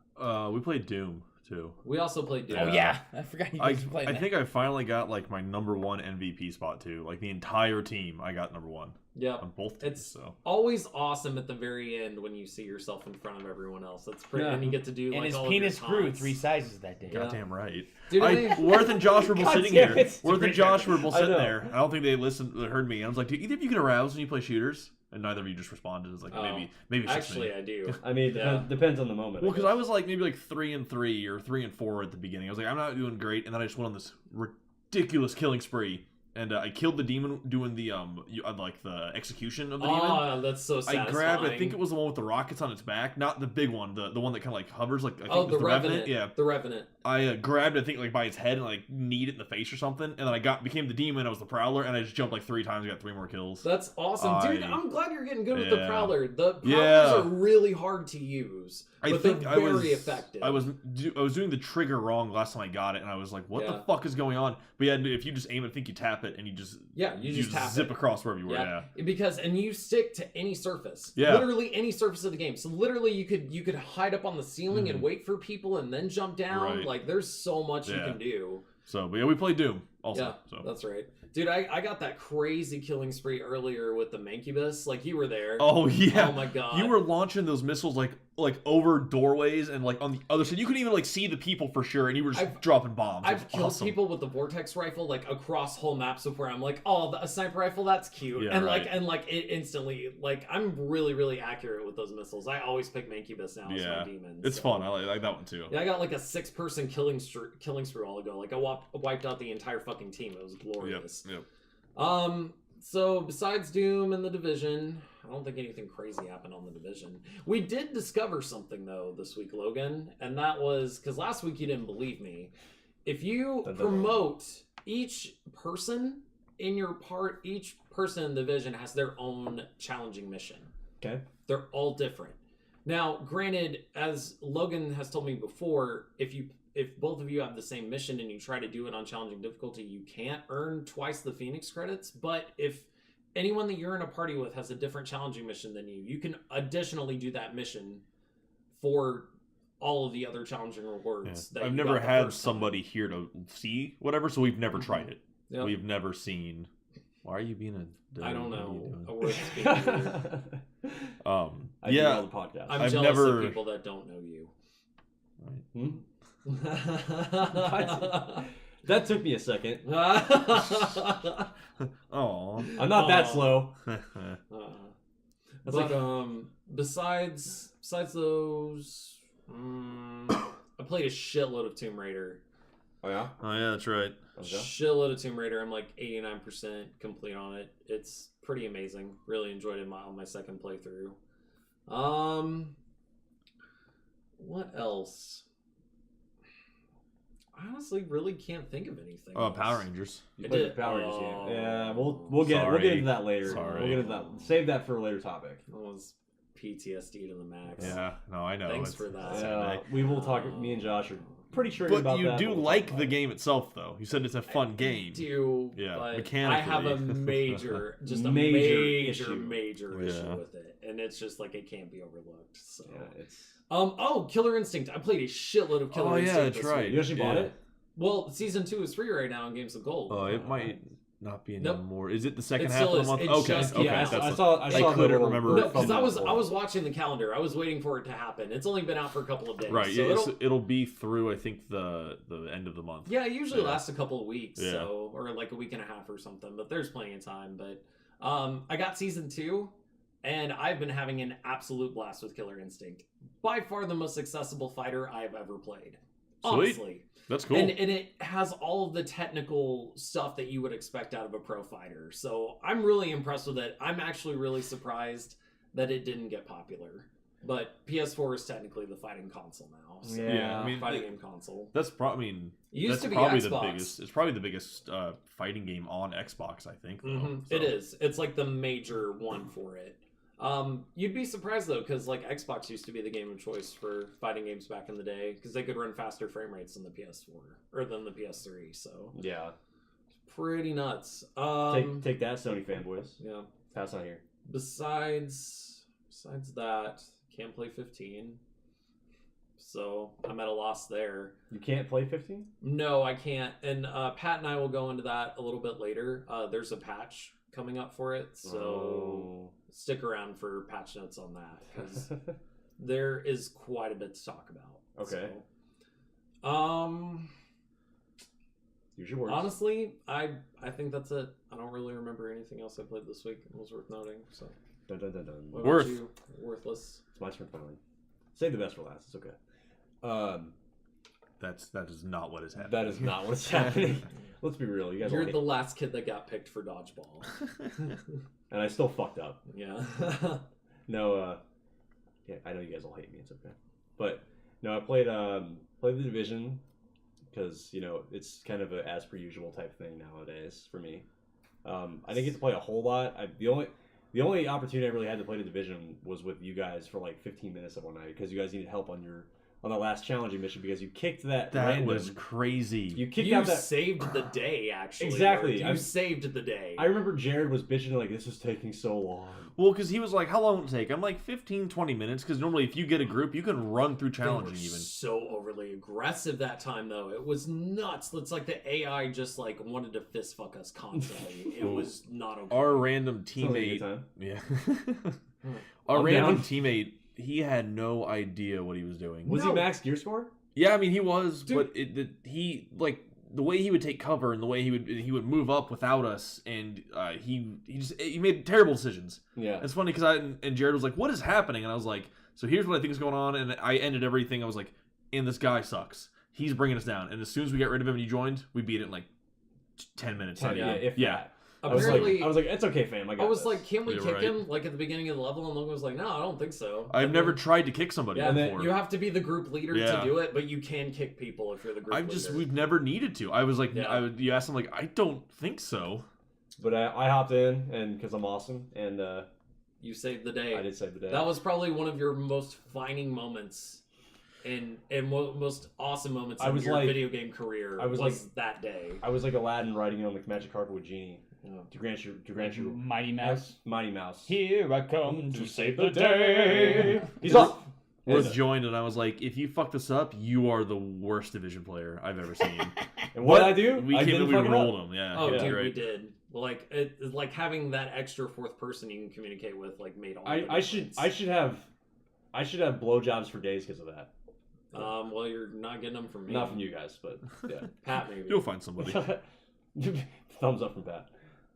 We played Doom too. We also played Doom. Yeah. Oh yeah, I forgot you I guys were playing that. think I finally got like my #1 MVP spot too. Like the entire team, I got #1 Yep. on both teams. It's So always awesome at the very end when you see yourself in front of everyone else. That's pretty, Yeah. and you get to do And like his all of penis your grew taunts. 3 sizes that day. Yeah. goddamn right. Dude, I- Worth and Josh were both God sitting damn here. it. Worth and Josh were both I sitting know. there. I don't think they heard me. I was like, do either of you get aroused when you play shooters? And neither of you just responded. It's like Oh. maybe it's just Actually, me. I do. I mean, it depends on the moment. Well, because I was like maybe like 3-3 or 3-4 at the beginning. I was like, I'm not doing great, and then I just went on this ridiculous killing spree, and I killed the demon doing the like the execution of the demon. Oh, that's so satisfying. I grabbed. I think it was the one with the rockets on its back, not the big one, the one that kind of like hovers. Like I think Oh, it was the the Revenant. Yeah, The Revenant. I grabbed I think like by its head and like kneed it in the face or something, and then I became the demon. I was the Prowler, and I just jumped like 3 times, and got 3 more kills. That's awesome, dude. I- I'm glad you're getting good with the Yeah. Prowler. The Prowlers Yeah. are really hard to use, but they're very effective. I was doing the trigger wrong last time I got it, and I was like, "What Yeah. the fuck is going on?" But yeah, if you just aim it, I think you tap it, and you just you just tap zip it. across wherever you were. Yeah. Yeah. Because you stick to any surface. Yeah. Literally any surface of the game. So literally you could hide up on the ceiling and wait for people and then jump down. Mm-hmm. Right. Like there's so much you Yeah. can do. So, but yeah, we played Doom also. Yeah, So. that's right. Dude, I got that crazy killing spree earlier with the Mancubus. Like you were there. Oh yeah. Oh my god. You were launching those missiles like over doorways and like on the other side. You couldn't even like see the people for sure, and you were just dropping bombs. It was I've killed awesome. people with the vortex rifle like across whole maps before. I'm like, oh, a sniper rifle, that's cute, Yeah, and right. like it instantly. Like I'm really accurate with those missiles. I always pick Mancubus now as my demon. It's so. fun. I like that one too. Yeah, I got like a 6-person killing spree a while ago. Like I wiped out the entire fucking team. It was glorious. Yep. So besides Doom and The Division, I don't think anything crazy happened on The Division. We did discover something though this week, Logan, and that was because last week you didn't believe me. If you promote each person in your part, each person in the division has their own challenging mission. Okay. They're all different. Now, granted, as Logan has told me before, if both of you have the same mission and you try to do it on challenging difficulty, you can't earn twice the Phoenix credits. But if anyone that you're in a party with has a different challenging mission than you can additionally do that mission for all of the other challenging rewards. Yeah. That I've you never got the had first time. somebody here to see whatever, so we've never tried it. Yep. We've never seen. Why are you being a? I don't what are you know. doing? A word that's being used. I do yeah. all the podcast. I'm I've jealous never- of people that don't know you. Hmm? That took me a second. Oh. I'm not that Aw. slow. But besides those, I played a shitload of Tomb Raider. Oh yeah. Oh yeah, that's right. Okay. Shitload of Tomb Raider. I'm like 89% complete on it. It's pretty amazing. Really enjoyed it on my second playthrough. What else? I honestly really can't think of anything. Oh, else. Power Rangers. You I played did. the Power Rangers Oh. game. Yeah, we'll get Sorry. into that later. Sorry. We'll get into that. Save that for a later topic. That was PTSD to the max. Yeah, no, I know. Thanks it's- for that. it's Yeah, Saturday. we will talk. Me and Josh are pretty sure But about you that. do but we'll like talk the about it. game itself, though. You said it's a fun game. Do Yeah, but mechanically. I have a major, just a Major major issue Yeah. with it, and it's just like it can't be overlooked. So, Yeah, it's. oh, Killer Instinct. I played a shitload of Killer Oh, yeah, Instinct. that's this right. week. You actually bought Yeah. it? Well, season 2 is free right now in Games of Gold. Oh, it might not be Nope. anymore. Is it the second It half still of is. the month? It Okay, just- okay. yeah, that's I the- saw. I I saw couldn't the remember No, from because I that. was watching the calendar. I was waiting for it to happen. It's only been out for a couple of days. Right, So yeah, it'll be through, I think, the end of the month. Yeah, it usually Yeah. lasts a couple of weeks, Yeah. so or like a week and a half or something. But there's plenty of time. But I got season 2, and I've been having an absolute blast with Killer Instinct. By far the most accessible fighter I've ever played. Honestly. That's cool. And it has all of the technical stuff that you would expect out of a pro fighter. So I'm really impressed with it. I'm actually really surprised that it didn't get popular. But PS4 is technically the fighting console now. So Yeah, I mean, fighting game console. that's probably. I mean, It used that's to be probably Xbox. the biggest. It's probably the biggest fighting game on Xbox. I think. Though, Mhm. so. It is. It's like the major one for it. You'd be surprised though, because like Xbox used to be the game of choice for fighting games back in the day, because they could run faster frame rates than the PS4 or than the PS3. So Yeah. pretty nuts. Take that, Sony fanboys. Yeah. Pass on here. Besides that, can't play 15. So I'm at a loss there. You can't play 15? No, I can't. And Pat and I will go into that a little bit later. There's a patch coming up for it, so stick around for patch notes on that, because there is quite a bit to talk about. Okay. So, use your words. honestly, I think that's it. I don't really remember anything else I played this week that was worth noting. So, Dun, dun, dun, dun. what Worth. about you? Worthless. It's my turn finally. Save the best for last. It's okay. That is not what is happening. That is not what's happening. Let's be real. You guys all You're hate the last kid that got picked for dodgeball. and I still fucked up. Yeah. No, yeah, I know you guys all hate me. It's okay. But no, I played the Division because it's kind of a as per usual type thing nowadays for me. I didn't get to play a whole lot. The only opportunity I really had to play the Division was with you guys for like 15 minutes of one night because you guys needed help on the last challenging mission because you kicked that. That random, was crazy. You kicked You out that. saved the day, actually. Exactly. Lord. You saved the day. I remember Jared was bitching like this is taking so long. Well, because he was like, how long will it take? I'm like, 15, 20 minutes, because normally if you get a group, you can run through They were challenging even. so overly aggressive that time, though. It was nuts. It's like the AI just like wanted to fist fuck us constantly. It was not okay. Our random Sounds like a good teammate... time. Yeah. Our I'm random down. teammate, he had no idea what he was doing. Was he No. max gear score? Yeah, I mean, he was, Dude. but he, like, the way he would take cover and the way he would move up without us, and he made terrible decisions. Yeah. It's funny because and Jared was like, "What is happening?" And I was like, "So here's what I think is going on." And I ended everything. I was like, "And this guy sucks. He's bringing us down." And as soon as we got rid of him and he joined, we beat it in like 10 minutes. Yeah. If Yeah. that. Apparently, I was like, it's okay, fam. I got was this. like, can we You're kick right. him like at the beginning of the level? And Logan was like, no, I don't think so. I've And never then- tried to kick somebody Yeah, before. you have to be the group leader Yeah. to do it, but you can kick people if you're the group leader. We've never needed to. I was like, Yeah. you asked him like, I don't think so. But I hopped in and because I'm awesome and You saved the day. I did save the day. That was probably one of your most defining moments and most awesome moments I in was your like- video game career. I was that day. I was like Aladdin riding on the magic carpet with Genie to grant you Mighty Mouse. Mighty Mouse. Here I come to save the day. day. He's off. Worth joined, and I was like, if you fuck this up, you are the worst division player I've ever seen. And what But did I do? We I came didn't and we fuck it up. rolled him. Yeah. Oh, yeah, dude, right. we did. Like it's like having that extra fourth person you can communicate with, like made all. The I should difference. have blowjobs for days because of that. Well, you're not getting them from me. Not from you guys, but yeah. Pat, maybe. You'll find somebody. Thumbs up from Pat.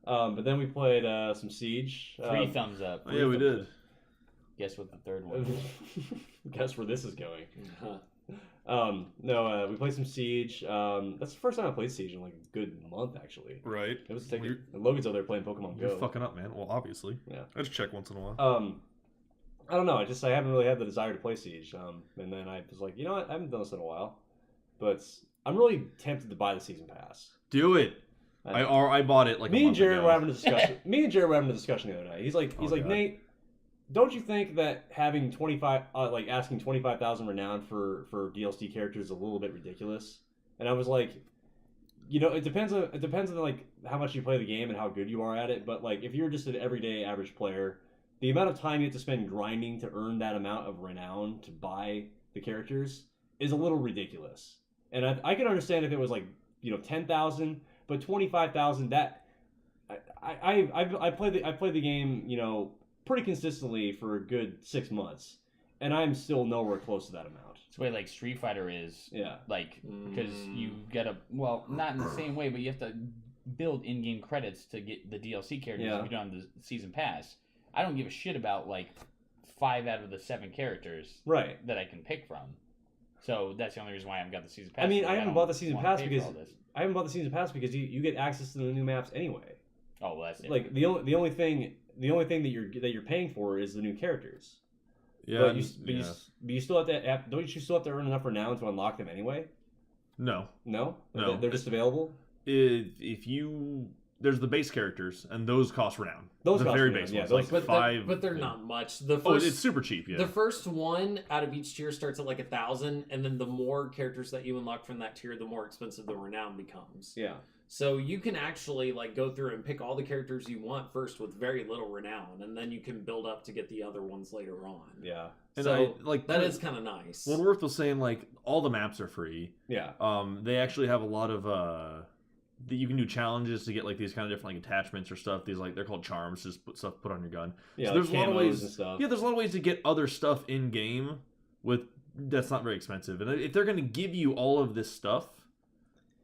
But then we played some Siege. 3 thumbs up. Yeah, we did. Guess what the third one is? Guess where this is going. Huh. We played some Siege. That's the first time I played Siege in like a good month, actually. Right. It was taking. And Logan's out there playing Pokemon You're Go. fucking up, man. Well, obviously. Yeah. I just check once in a while. I don't know. I haven't really had the desire to play Siege. And then I was like, you know what? I haven't done this in a while, but I'm really tempted to buy the season pass. Do it. I bought it like Me a and month Jared ago. were having a discussion. Me and Jared were having a discussion the other night. He's like, God. Nate, don't you think that having 25, like asking 25,000 renown for DLC characters is a little bit ridiculous? And I was like, it depends on like how much you play the game and how good you are at it. But like, if you're just an everyday average player, the amount of time you have to spend grinding to earn that amount of renown to buy the characters is a little ridiculous. And I can understand if it was like 10,000, but 25,000. That I played the game pretty consistently for a good 6 months, and I'm still nowhere close to that amount. It's the way like Street Fighter is. Yeah. Like, because you gotta, well, not in the same way, but you have to build in-game credits to get the DLC characters Yeah. if you don't have the season pass. I don't give a shit about like 5 out of the 7 characters Right. that I can pick from. So that's the only reason why I haven't got the season pass. I mean, Like, I haven't don't bought the season wanna pass pay for because all this. you get access to the new maps anyway. Oh, well, that's it. Like the only thing that you're paying for is the new characters. Yeah. But you still have to don't you still have to earn enough renown to unlock them anyway? No. No? No. They're just available? If you there's the base characters, and those cost renown. Those the cost very renown, base yeah, ones, those- like five. But they're not much. The Oh, first, it's super cheap. Yeah. The first one out of each tier starts at like 1,000, and then the more characters that you unlock from that tier, the more expensive the renown becomes. Yeah. So you can actually like go through and pick all the characters you want first with very little renown, and then you can build up to get the other ones later on. Yeah. And So like that is kind of nice. When Worth was saying like all the maps are free. Yeah. They actually have a lot of that you can do challenges to get like these kind of different like attachments or stuff. These like they're called charms, just put stuff put on your gun. Yeah. So Like there's a lot of camos ways. and stuff. Yeah, there's a lot of ways to get other stuff in game with that's not very expensive. And if they're going to give you all of this stuff,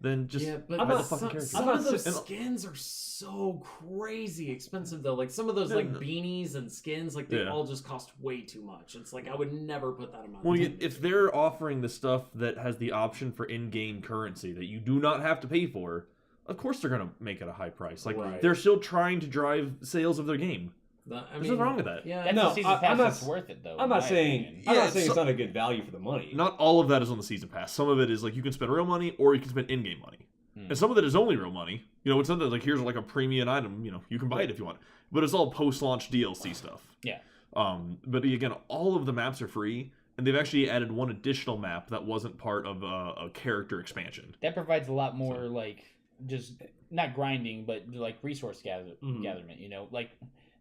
then just but I'm buy not- the fucking some, character. some I'm of not those saying- skins are so crazy expensive though. Like some of those No, like no. beanies and skins, like they Yeah. all just cost way too much. It's like I would never put that amount. Well, of money. if they're offering the stuff that has the option for in-game currency that you do not have to pay for, of course they're going to make it a high price. Like Right. they're still trying to drive sales of their game. I There's mean, nothing wrong with that. Yeah, That's No, the season I- pass I'm not that's s- worth it though. I'm in not my saying opinion. I'm Yeah, not saying so- it's not a good value for the money. Not all of that is on the season pass. Some of it is like you can spend real money or you can spend in-game money. And some of it is only real money. You know, it's not that like here's like a premium item, you know, you can buy it if you want. But it's all post-launch DLC stuff. Yeah. But again, all of the maps are free, and they've actually added one additional map that wasn't part of a character expansion. That provides a lot more like just not grinding, but like resource Mhm. gatherment. You know, like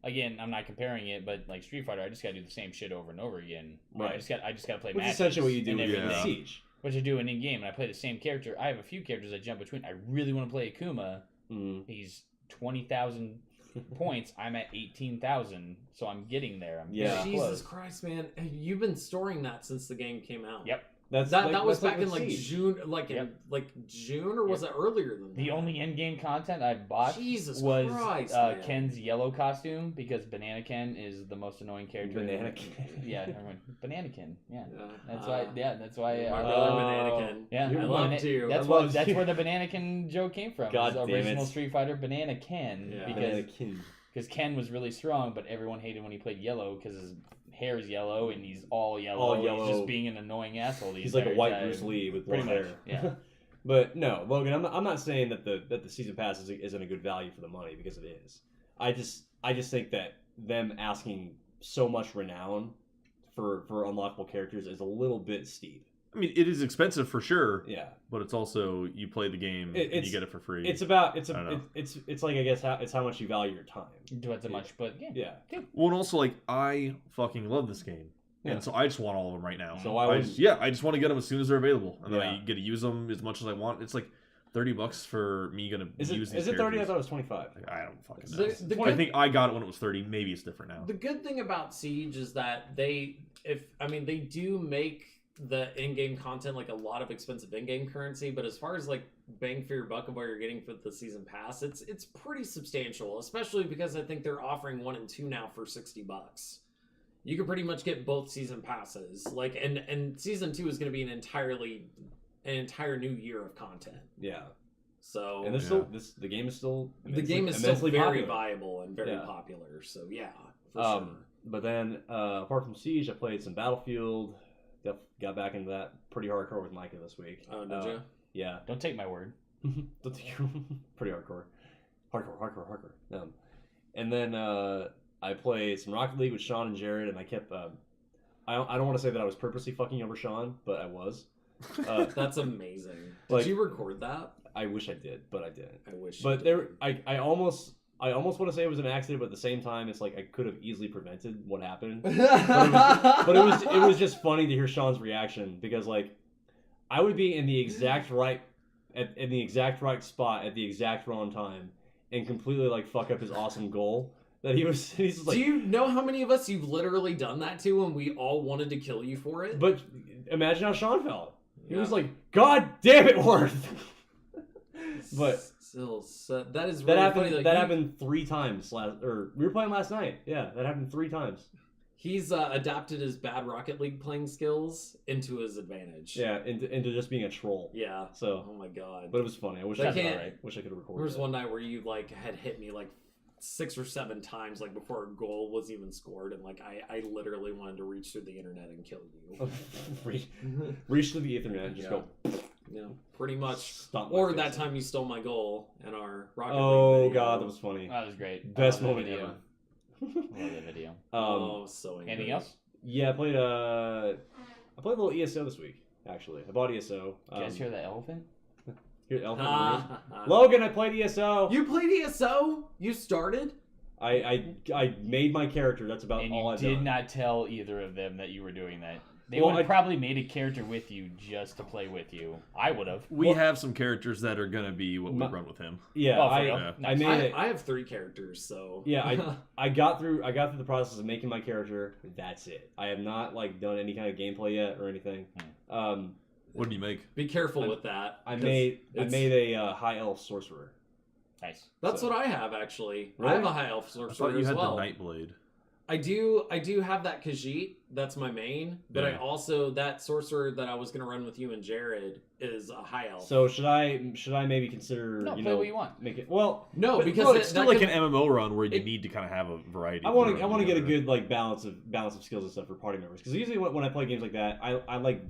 again, I'm not comparing it, but like Street Fighter, I just got to do the same shit over and over again. Right. I just got to play Which is matches essentially what you do and with everything. Siege. Which I do in game, and I play the same character. I have a few characters I jump between. I really want to play Akuma. Mm. He's 20,000 points. I'm at 18,000, so I'm getting there. I'm Yeah. getting Jesus close. Christ, man! You've been storing that since the game came out. Yep. That's That was that's back in like Siege. June, like in Yep. like June, or was it earlier than that? The only in-game content I bought Jesus was Christ, man. Ken's yellow costume because Banana Ken is the most annoying character. Banana Ken. Yeah, everyone. Banana Ken. Yeah, Yeah. that's why. Yeah, that's why. My uh, brother Oh. Bananakin. yeah, You're I right. loved you. That's I what. loved That's you. where the Banana Ken joke came from. God the damn it. original Street Fighter Banana Ken Yeah. Banana because King. Ken was really strong, but everyone hated when he played yellow because his hair's yellow and he's all yellow. All and yellow. He's just being an annoying asshole. the He's like a entire white time. Bruce Lee with Pretty blonde much, hair. yeah. But no, Logan, I'm not saying that the season pass isn't a good value for the money, because it is. I just think that them asking so much renown for unlockable characters is a little bit steep. I mean, it is expensive for sure, Yeah. but it's also you play the game and It's- you get it for free. It's about I don't know. it's like, I guess, how much you value your time. Depends how much, but yeah. Yeah. Well, and also like I fucking love this game, Yeah. and so I just want all of them right now. So why I wouldn't just, yeah, I just want to get them as soon as they're available, and then I Yeah. get to use them as much as I want. It's like $30 for me gonna Is use it these. is it 30? I characters. thought it was 25. Like, I don't fucking know. The I good- think I got it when it was 30. Maybe it's different now. The good thing about Siege is that they do make the in-game content like a lot of expensive in-game currency, but as far as like bang for your buck of what you're getting for the season pass, it's pretty substantial, especially because I think they're offering 1 and 2 now for $60. You can pretty much get both season passes. Like and season 2 is going to be an entire new year of content. Yeah. So And the game is still the game is still immensely very popular. viable and very Yeah. popular. So yeah, for sure. But then, apart from Siege, I played some Battlefield. Got back into that pretty hardcore with Micah this week. Oh, did you? Yeah. Don't take my word. Pretty hardcore. Hardcore. And then I played some Rocket League with Sean and Jared, and I kept... I don't want to say that I was purposely fucking over Sean, but I was. That's amazing. like- Did you record that? I wish I did, but I didn't. I wish. But you there, did. I almost want to say it was an accident, but at the same time, it's like I could have easily prevented what happened. But it was just funny to hear Sean's reaction, because like I would be in the exact right in the exact right spot at the exact wrong time and completely like fuck up his awesome goal that he's just like. Do you know how many of us you've literally done that to, and we all wanted to kill you for it? But imagine how Sean felt. He Yeah. was like, "God damn it, Worth!" But still, that is that really happened. funny. Like, that you- happened 3 times we were playing last night. Yeah, that happened 3 times. He's adapted his bad Rocket League playing skills into his advantage. Yeah, into just being a troll. Yeah. So, Oh my god. but it was funny. I wish They I could. can't- Wish I could have recorded. There was that. one night where you like had hit me like 6 or 7 times, like before a goal was even scored, and like I literally wanted to reach through the internet and kill you. reach to the Ethernet and just Yeah. go. Yeah, pretty much. Stomp my Or face that in. time you stole my goal in our Rocket Oh League video. god, that was funny. That was great. Best I love moment that ever. video. I love that video. Oh, so angry. Anything else? Yeah, I played a little ESO this week. Actually, I bought ESO. Did you guys hear the elephant? Here, Elephant Marine. Logan, I played ESO. You played ESO? You started? I made my character. That's about And all you I've did done. not tell either of them that you were doing that. They Well, would have I- probably made a character with you just to play with you. I would have. We Well- have some characters that are gonna be what we My- run with him. Yeah, Oh, for I real? Yeah. I Nice. made it. I have 3 characters, so Yeah, I got through the process of making my character. That's it. I have not like done any kind of gameplay yet or anything. What did you make? be careful I- with that. I 'cause made it's- a high elf sorcerer. Nice. That's so- what I have actually. I Really? have a high elf I sorcerer thought you as had well. the Nightblade. I do have that Khajiit. That's my main. But I Yeah. also that sorcerer that I was gonna run with you and Jared is a high elf. So should I maybe consider No, you play know what you want. make it well? no, but- because well, It's still like an MMO run where you need to kind of have a variety. I of want people to get a together. good like balance of skills and stuff for party members because usually when I play games like that I like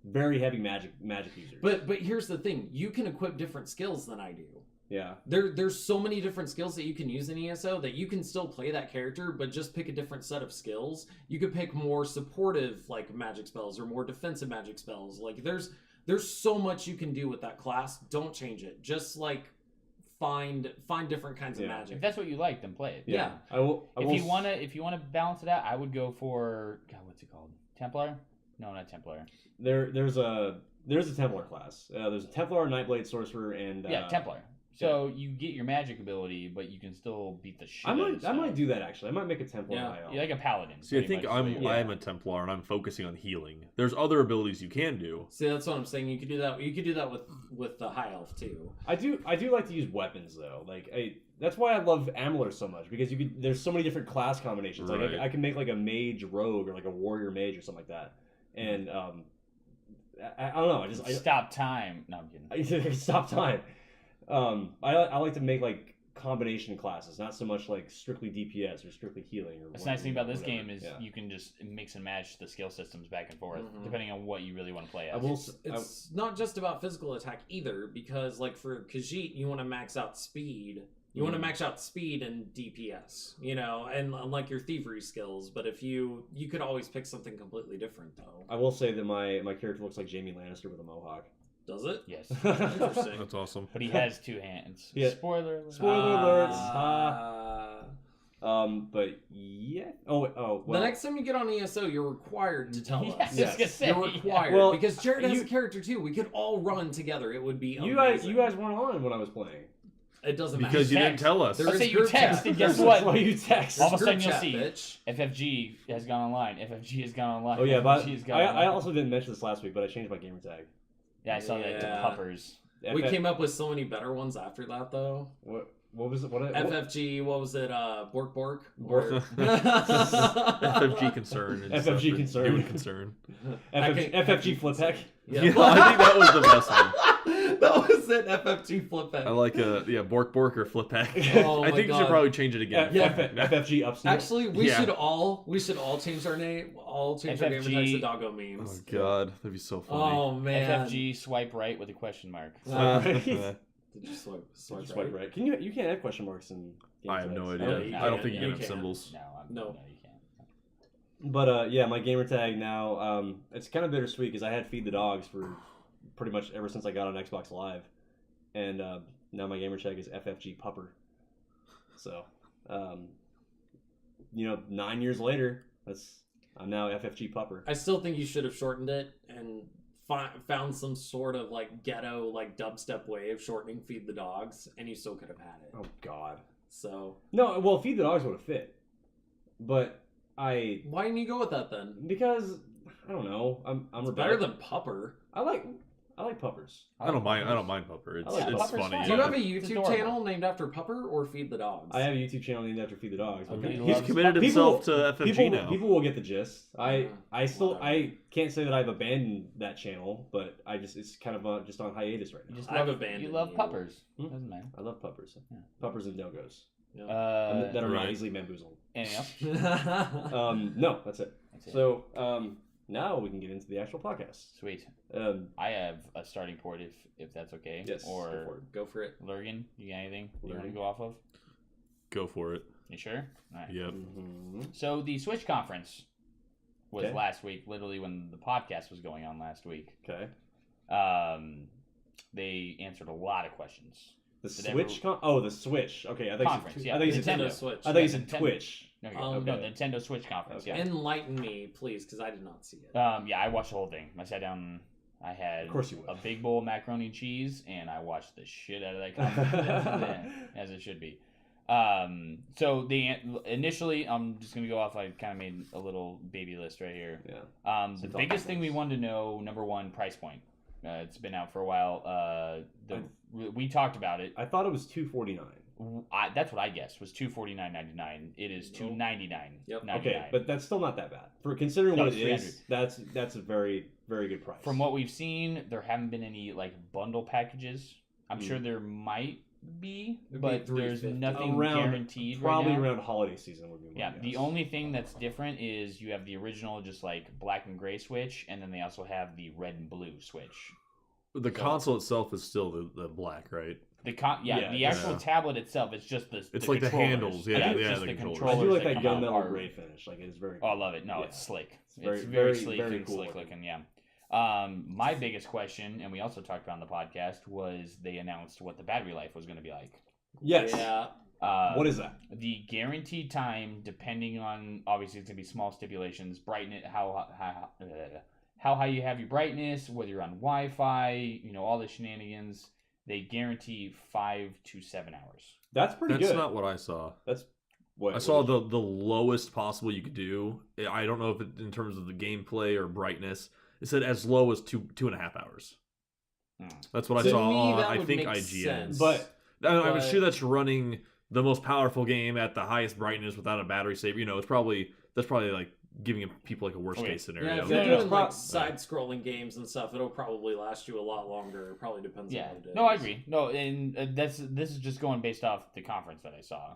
very heavy magic users. but here's the thing: you can equip different skills than I do. yeah, There's so many different skills that you can use in ESO that you can still play that character, but just pick a different set of skills. You could pick more supportive like magic spells or more defensive magic spells. Like there's so much you can do with that class. Don't change it. Just like find different kinds of Yeah. If magic. that's what you like, then play it. Yeah. I will. If you wanna balance it out, I would go for God. What's it called? Templar? No, not Templar. there's a Templar class. There's a Templar, Nightblade, Sorcerer, and Yeah, Templar. So you get your magic ability, but you can still beat the shit. I out of might stuff. do that actually. I might make a Templar. Yeah. high elf. You're like a paladin. See, I pretty think much, is what you are. I'm a Templar and I'm focusing on healing. There's other abilities you can do. See, that's what I'm saying. You could do that. You could do that with the high elf too. I do like to use weapons though. Like that's why I love Amulet so much because there's so many different class combinations. Like Right. I can make like a mage rogue or like a warrior mage or something like that. And I don't know. I Stop time. No, I'm kidding. I stop time. I like to make like combination classes, not so much like strictly DPS or strictly healing. Or What's nice thing about this whatever. game is Yeah. you can just mix and match the skill systems back and forth, Mhm. depending on what you really want to play I as. will. It's not just about physical attack either, because like for Khajiit, you want to max out speed. You want to max out speed and DPS, you know, and like your thievery skills. But if you could always pick something completely different, though. I will say that my character looks like Jaime Lannister with a mohawk. Does it? Yes. Interesting. That's awesome. But he has 2 hands. Yeah. Spoiler alert. Spoiler alerts. Uh, But yeah. Oh. Well, the next time you get on ESO, you're required to tell Yeah, us. I was Yes. gonna say, You're yeah. required Well, because Jared has you- a character too. We could all run together. It would be you amazing. guys weren't on when I was playing. It doesn't matter. Because you didn't Text. tell us. There Let's is say you group text, chat. and guess That's what? why you text. All of a There's sudden group you'll chat, see bitch. FFG has gone online. FFG has gone online. Oh yeah, but FFG has gone I online. also didn't mention this last week, but I changed my gamer tag. Yeah, I saw that to Yeah. puppers. We FF came up with so many better ones after that, though. What was it? What? FFG, what was it? Bork? Bork. Or- FFG concern. And FFG stuff. concern. Human concern. FFG flip hack. Yeah. Yeah, I think that was the best one. That was it. FFG flip I back. like Bork or Flip Pack. Oh I my think you God. should probably change it again. Yeah. FFG up snoop. Actually, we Yeah. should all change our name. All change our gamer FFG. tags to doggo Oh memes. god, that'd be so funny. Oh man. FFG swipe right with a question mark. Did you swipe Swipe right. You can't add question marks in. game I have no tags. idea. Oh, you I don't can. think you You can have can. symbols. No, No. you can't. But yeah, my gamer tag now. It's kind of bittersweet because I had Feed the Dogs for pretty much ever since I got on Xbox Live, and now my gamer tag is FFG Pupper. So, 9 years later, I'm now FFG Pupper. I still think you should have shortened it and found some sort of like ghetto like dubstep way of shortening Feed the Dogs, and you still could have had it. Oh God. So No, well, Feed the Dogs would have fit, but why didn't you go with that then? because I don't know. I'm It's better than Pupper. I like puppers. I don't mind Pupper. It's I like it's Pupper's funny. fine. Do you have a It's YouTube adorable. channel named after Pupper or Feed the Dogs? I have a YouTube channel named after Feed the Dogs. Okay. Okay. He's committed himself to FFG now. People will get the gist. I whatever. can't say that I've abandoned that channel, but it's kind of just on hiatus right You now. just I've love, abandoned you love you. puppers. Hmm? Doesn't matter. I love puppers. Yeah. Puppers and no-goes Yeah. that are not Right. easily bamboozled. Anything else? No, that's it. That's it. So now we can get into the actual podcast. Sweet. Um, I have a starting port if that's okay. yes, Or Go for it. Lurgan, you got anything you want to Lurgan. go off of? Go for it. You sure? All right. Yep. mhm. So the Switch conference was Okay. last week, literally when the podcast was going on last week. Okay. They answered a lot of questions. The Did Switch. The Switch. Okay, I think Conference, it's, yeah. I think it's Nintendo Nintendo. Switch. I think it's Yeah, in Nintendo. Twitch. Okay. Okay. No, the Nintendo Switch conference. Okay. Yeah. Enlighten me, please, because I did not see it. Yeah, I watched the whole thing. I sat down. I had Of course you would. a big bowl of macaroni and cheese, and I watched the shit out of that conference as it should be. So initially, I'm just gonna go off. I kind of made a little baby list right here. Yeah. The Some biggest thing we topics. wanted to know, number one, price point. It's been out for a while. We talked about it. I thought it was $249. That's what I guessed was $249.99. It is $299. Yep. Okay, but that's still not that bad for considering No, what it it's is. That's a very good price. From what we've seen, there haven't been any like bundle packages. I'm Mm. sure there might be, It'd but be there's $350. nothing Around- guaranteed probably right now. around holiday season would be my Yeah, guess. the only thing that's different is you have the original, just like black and gray Switch, and then they also have the red and blue Switch. The console itself is still the black, right? The Yeah, the actual yeah. tablet itself, it's just the It's like the controllers. handles, yeah, it's yeah, just the the controllers. I controllers. do like that come out gunmetal are- gray finish. Like it's very. Oh, I love it. No, Yeah. it's slick. It's very- It's very, very- sleek very and cool slick looking. looking. Yeah. My biggest question, and we also talked about on the podcast, was they announced what the battery life was going to be like. Yes. Yeah. What is that? The guaranteed time, depending on obviously it's gonna be small stipulations, brightness, how high you have your brightness, whether you're on Wi-Fi, all the shenanigans. They guarantee 5 to 7 hours. That's pretty That's good. not what I saw. That's what I saw the lowest possible you could do. I don't know if it, in terms of the gameplay or brightness. It said as low as 2.5 hours. That's what I To saw me, on that I would think make IGN. sense. But I'm but- sure that's running the most powerful game at the highest brightness without a battery saver. It's probably like giving people like a worst Okay. case scenario. Yeah, if No, you're no, doing no. like side-scrolling games and stuff, it'll probably last you a lot longer. It probably depends Yeah. on what it is. No, I agree. No, and this is just going based off the conference that I saw.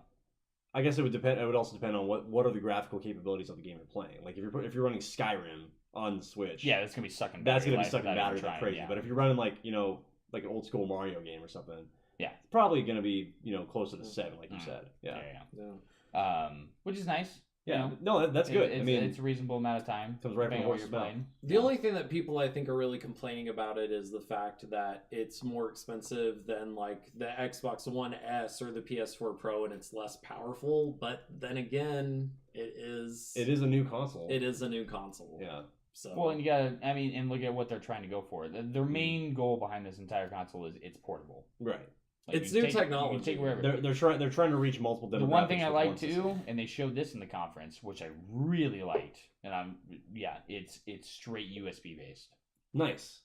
I guess it would depend. It would also depend on what are the graphical capabilities of the game you're playing. Like if you're running Skyrim on the Switch, Yeah, that's gonna be sucking. that's battery gonna be life sucking without battery even like trying, crazy. yeah. But if you're running like like an old school Mario game or something, Yeah. it's probably gonna be closer to 7, like you Mm. said. Yeah. Yeah. Which is nice. Yeah. You know? No, that's good. It's, I mean, it's a reasonable amount of time. comes right from depending the on what horse's you're mouth. playing. The only thing that people I think are really complaining about it is the fact that it's more expensive than like the Xbox One S or the PS4 Pro, and it's less powerful. But then again, it is a new console. It is a new console. Yeah. So Well, and you gotta, and look at what they're trying to go for. Their main goal behind this entire console is it's portable. Right. Like, It's you new take- you can technology. take wherever. They're trying to reach multiple demographics. The one thing I with like one system. too, and they showed this in the conference, which I really liked, and it's straight USB based Nice.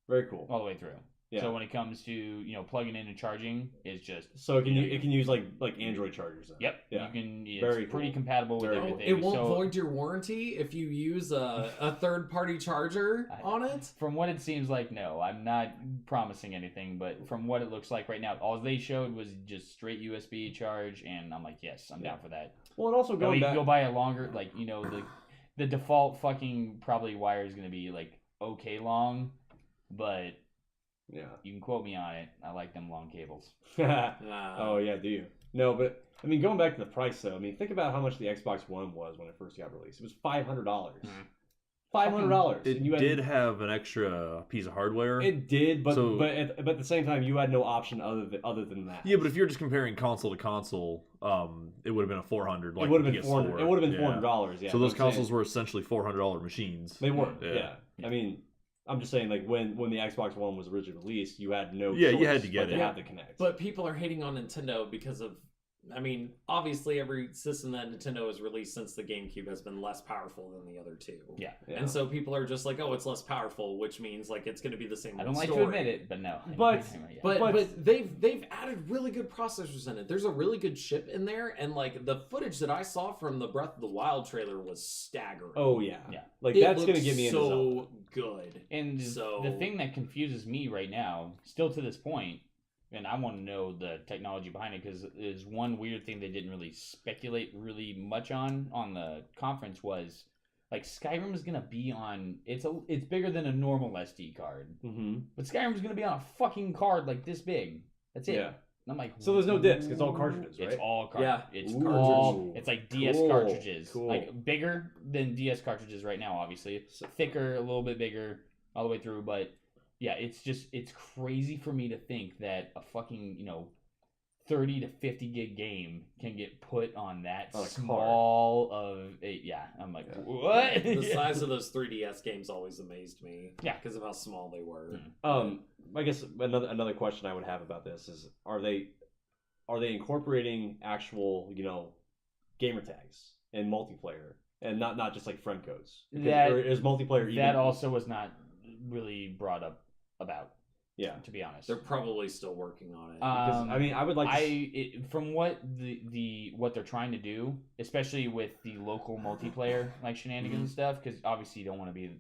Very cool. all the way through. Yeah. So when it comes to plugging in and charging, it's just So it can use like Android chargers. Then. yep. Yeah. You can. It's Very pretty cool. compatible with Very cool. everything. it won't so, void your warranty if you use a third-party charger on it. From what it seems like, no, I'm not promising anything, but from what it looks like right now, all they showed was just straight USB charge, and I'm like, yes, I'm down for that. Well, and also That way going you back. can go buy a longer, the default fucking probably wire is gonna be like okay long, but Yeah. you can quote me on it. I like them long cables. Oh yeah, do you? No, but I mean, going back to the price though. I mean, think about how much the Xbox One was when it first got released. It was $500. Mhm. $500. It and you had, did have an extra piece of hardware. It did, but So- but at the same time, you had no option other than that. Yeah, but if you're just comparing console to console, it would have been a 400. Like it would have been PS4. $400. It would have been Yeah. $400. Yeah. So those but I'm saying- consoles were essentially $400 machines. They were. Yeah. Yeah. I mean, I'm just saying, like when the Xbox One was originally released, you had no. Yeah, you choice had to get but it. to have the Kinect. But people are hating on Nintendo because of, I mean, obviously every system that Nintendo has released since the GameCube has been less powerful than the other two. Yeah. Yeah. And so people are just like, oh, it's less powerful, which means like it's going to be the same. I don't old like story. to admit it, but no. But- Yeah. But they've added really good processors in it. There's a really good chip in there, and like the footage that I saw from the Breath of the Wild trailer was staggering. Oh yeah. Yeah. Like It that's gonna looks get me into Zelda. so good. And So- the thing that confuses me right now, still to this point, and I want to know the technology behind it, because is one weird thing they didn't really speculate really much on the conference was Like Skyrim is gonna be on. It's bigger than a normal SD card, but Skyrim is gonna be on a fucking card like this big. That's it. Yeah. And I'm like, So there's no disc. It's all cartridges, right? It's all cartridges. Yeah. It's Ooh. all. It's like DS Cool. cartridges, Cool. like bigger than DS cartridges right now. Obviously, it's thicker, a little bit bigger all the way through. But yeah, it's crazy for me to think that a fucking 30 to 50 gig game can get put on that On a small of a, I'm like, what? The size of those 3DS games always amazed me. Yeah. Because of how small they were. I guess another question I would have about this is, are they incorporating actual gamer tags in multiplayer and not just like friend codes? That or is multiplayer even? That also was not really brought up about. Yeah, to be honest, They're probably still working on it. because I mean, I would like to from what what they're trying to do, especially with the local multiplayer like shenanigans and stuff, because obviously you don't want to be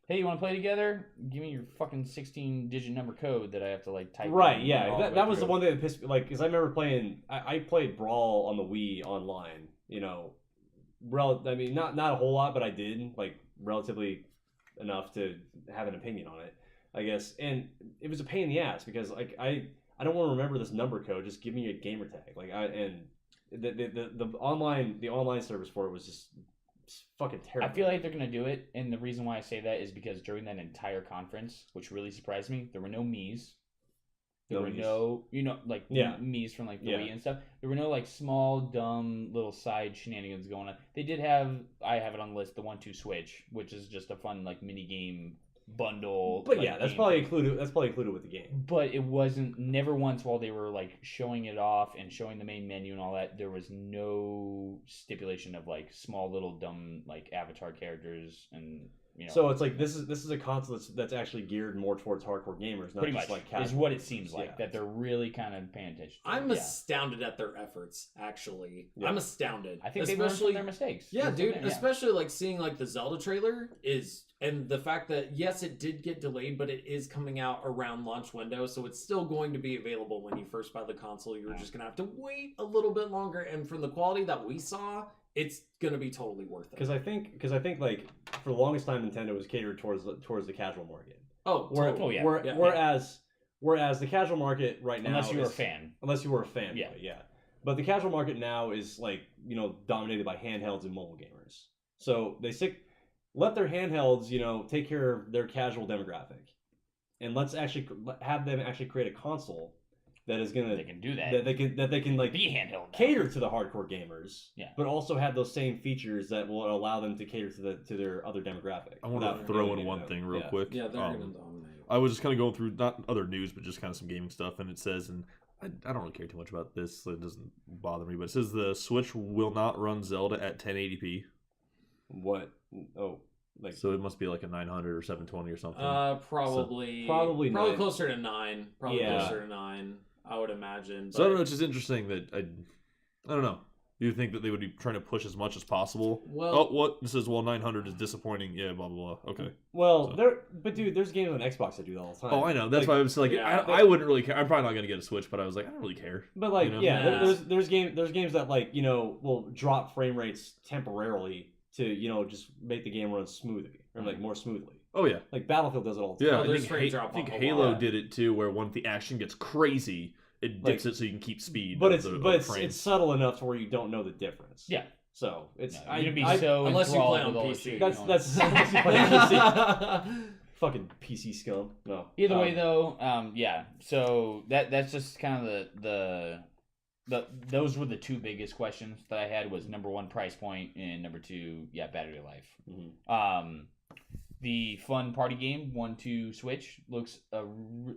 hey, you want to play together? Give me your fucking 16-digit number code that I have to like type. Right, in yeah, all the way that was the through. one thing that pissed me, like, because I remember playing. I played Brawl on the Wii online. I mean, not a whole lot, but I did, like, relatively enough to have an opinion on it, I guess. And it was a pain in the ass because like I don't want to remember this number code. Just give me a gamer tag. Like the online service for it was just fucking terrible. I feel like they're gonna do it, and the reason why I say that is because during that entire conference, which really surprised me, there were no Mii's. There were no, Mii's from like the Wii and stuff. There were no like small, dumb little side shenanigans going on. They did have, I have it on the list, the 1-2 Switch, which is just a fun like mini game bundle. But like, yeah, that's game probably thing. included. That's probably included with the game. But it wasn't, never once while they were like showing it off and showing the main menu and all that, there was no stipulation of like small little dumb like avatar characters and So it's like this is a console that's actually geared more towards hardcore gamers, not pretty just much like casual. is what it seems like, Yeah. that they're really kind of paying attention to. I'm astounded at their efforts, actually. Yeah. I'm astounded. I think they learned from their mistakes. Yeah, That's dude. the thing, Especially like seeing like the Zelda trailer and the fact that yes, it did get delayed, but it is coming out around launch window, so it's still going to be available when you first buy the console. You're just gonna have to wait a little bit longer, and from the quality that we saw, it's gonna be totally worth it. Because I think like for the longest time Nintendo was catered towards the casual market. Oh, totally. Whereas the casual market right now, unless you were a fan. Unless you were a fan, Yeah. But the casual market now is like dominated by handhelds and mobile gamers. So let their handhelds take care of their casual demographic, and let's actually have them actually create a console that is gonna They can do that. that they can like Be handheld now. cater to the hardcore gamers, Yeah. but also have those same features that will allow them to cater to their other demographic. I want to throw in one thing real quick. Yeah, they're gonna dominate. I was just kind of going through not other news, but just kind of some gaming stuff, and it says, and I don't really care too much about this, so it doesn't bother me, but it says the Switch will not run Zelda at 1080p. What? Oh, like So it must be like a 900 or 720 or something. Probably probably 9. closer to 9. Probably Yeah. closer to 9. I would imagine. So I don't know. It's just interesting that I don't know. You think that they would be trying to push as much as possible? Well- what it says? Well, 900 is disappointing. Yeah, blah blah blah. Okay. well, So- but dude, there's games on Xbox that do that all the time. Oh, I know. That's why I was like, yeah, I wouldn't really care. I'm probably not gonna get a Switch, but I was like, I don't really care. But like, You know? yeah, Yeah. there's games that like will drop frame rates temporarily to just make the game run smoothly or like more smoothly. Oh yeah, Like Battlefield does it all the yeah. time. Oh, I there's think, frame drop I think a lot. Halo did it too, where when the action gets crazy, it dips it so you can keep speed. But of it's the, of but the it's frames. subtle enough to where you don't know the difference. Yeah. So it's No, you'd be so unless you enthralled play on with all the PC. shit that's going on. that's unless you play on PC. Fucking PC scum. No. Either way, though, yeah. So that's just kind of the those were the two biggest questions that I had. Was number one, price point, and number two, battery life. Mhm. The fun party game 1-2 Switch looks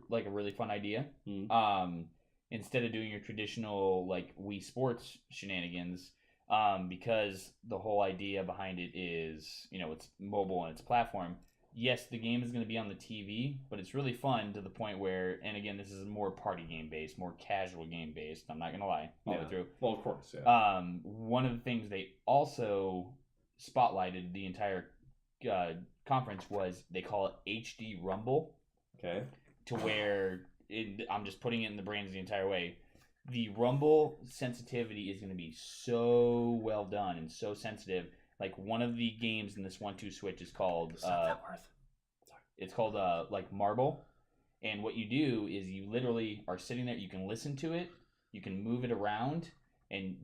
like a really fun idea. Mhm. Instead of doing your traditional like Wii Sports shenanigans, because the whole idea behind it is it's mobile and it's platform. Yes, the game is going to be on the TV, but it's really fun to the point where, and again, this is more party game based, more casual game based. I'm not going to lie, all the way through. Well, of course. Yeah. One of the things they also spotlighted the entire conference was they call it HD Rumble, Okay. to where I'm just putting it in the brains the entire way. The rumble sensitivity is going to be so well done and so sensitive like one of the games in this 1-2 switch is called it's called like Marble, and what you do is you literally are sitting there. You can listen to it, you can move it around, and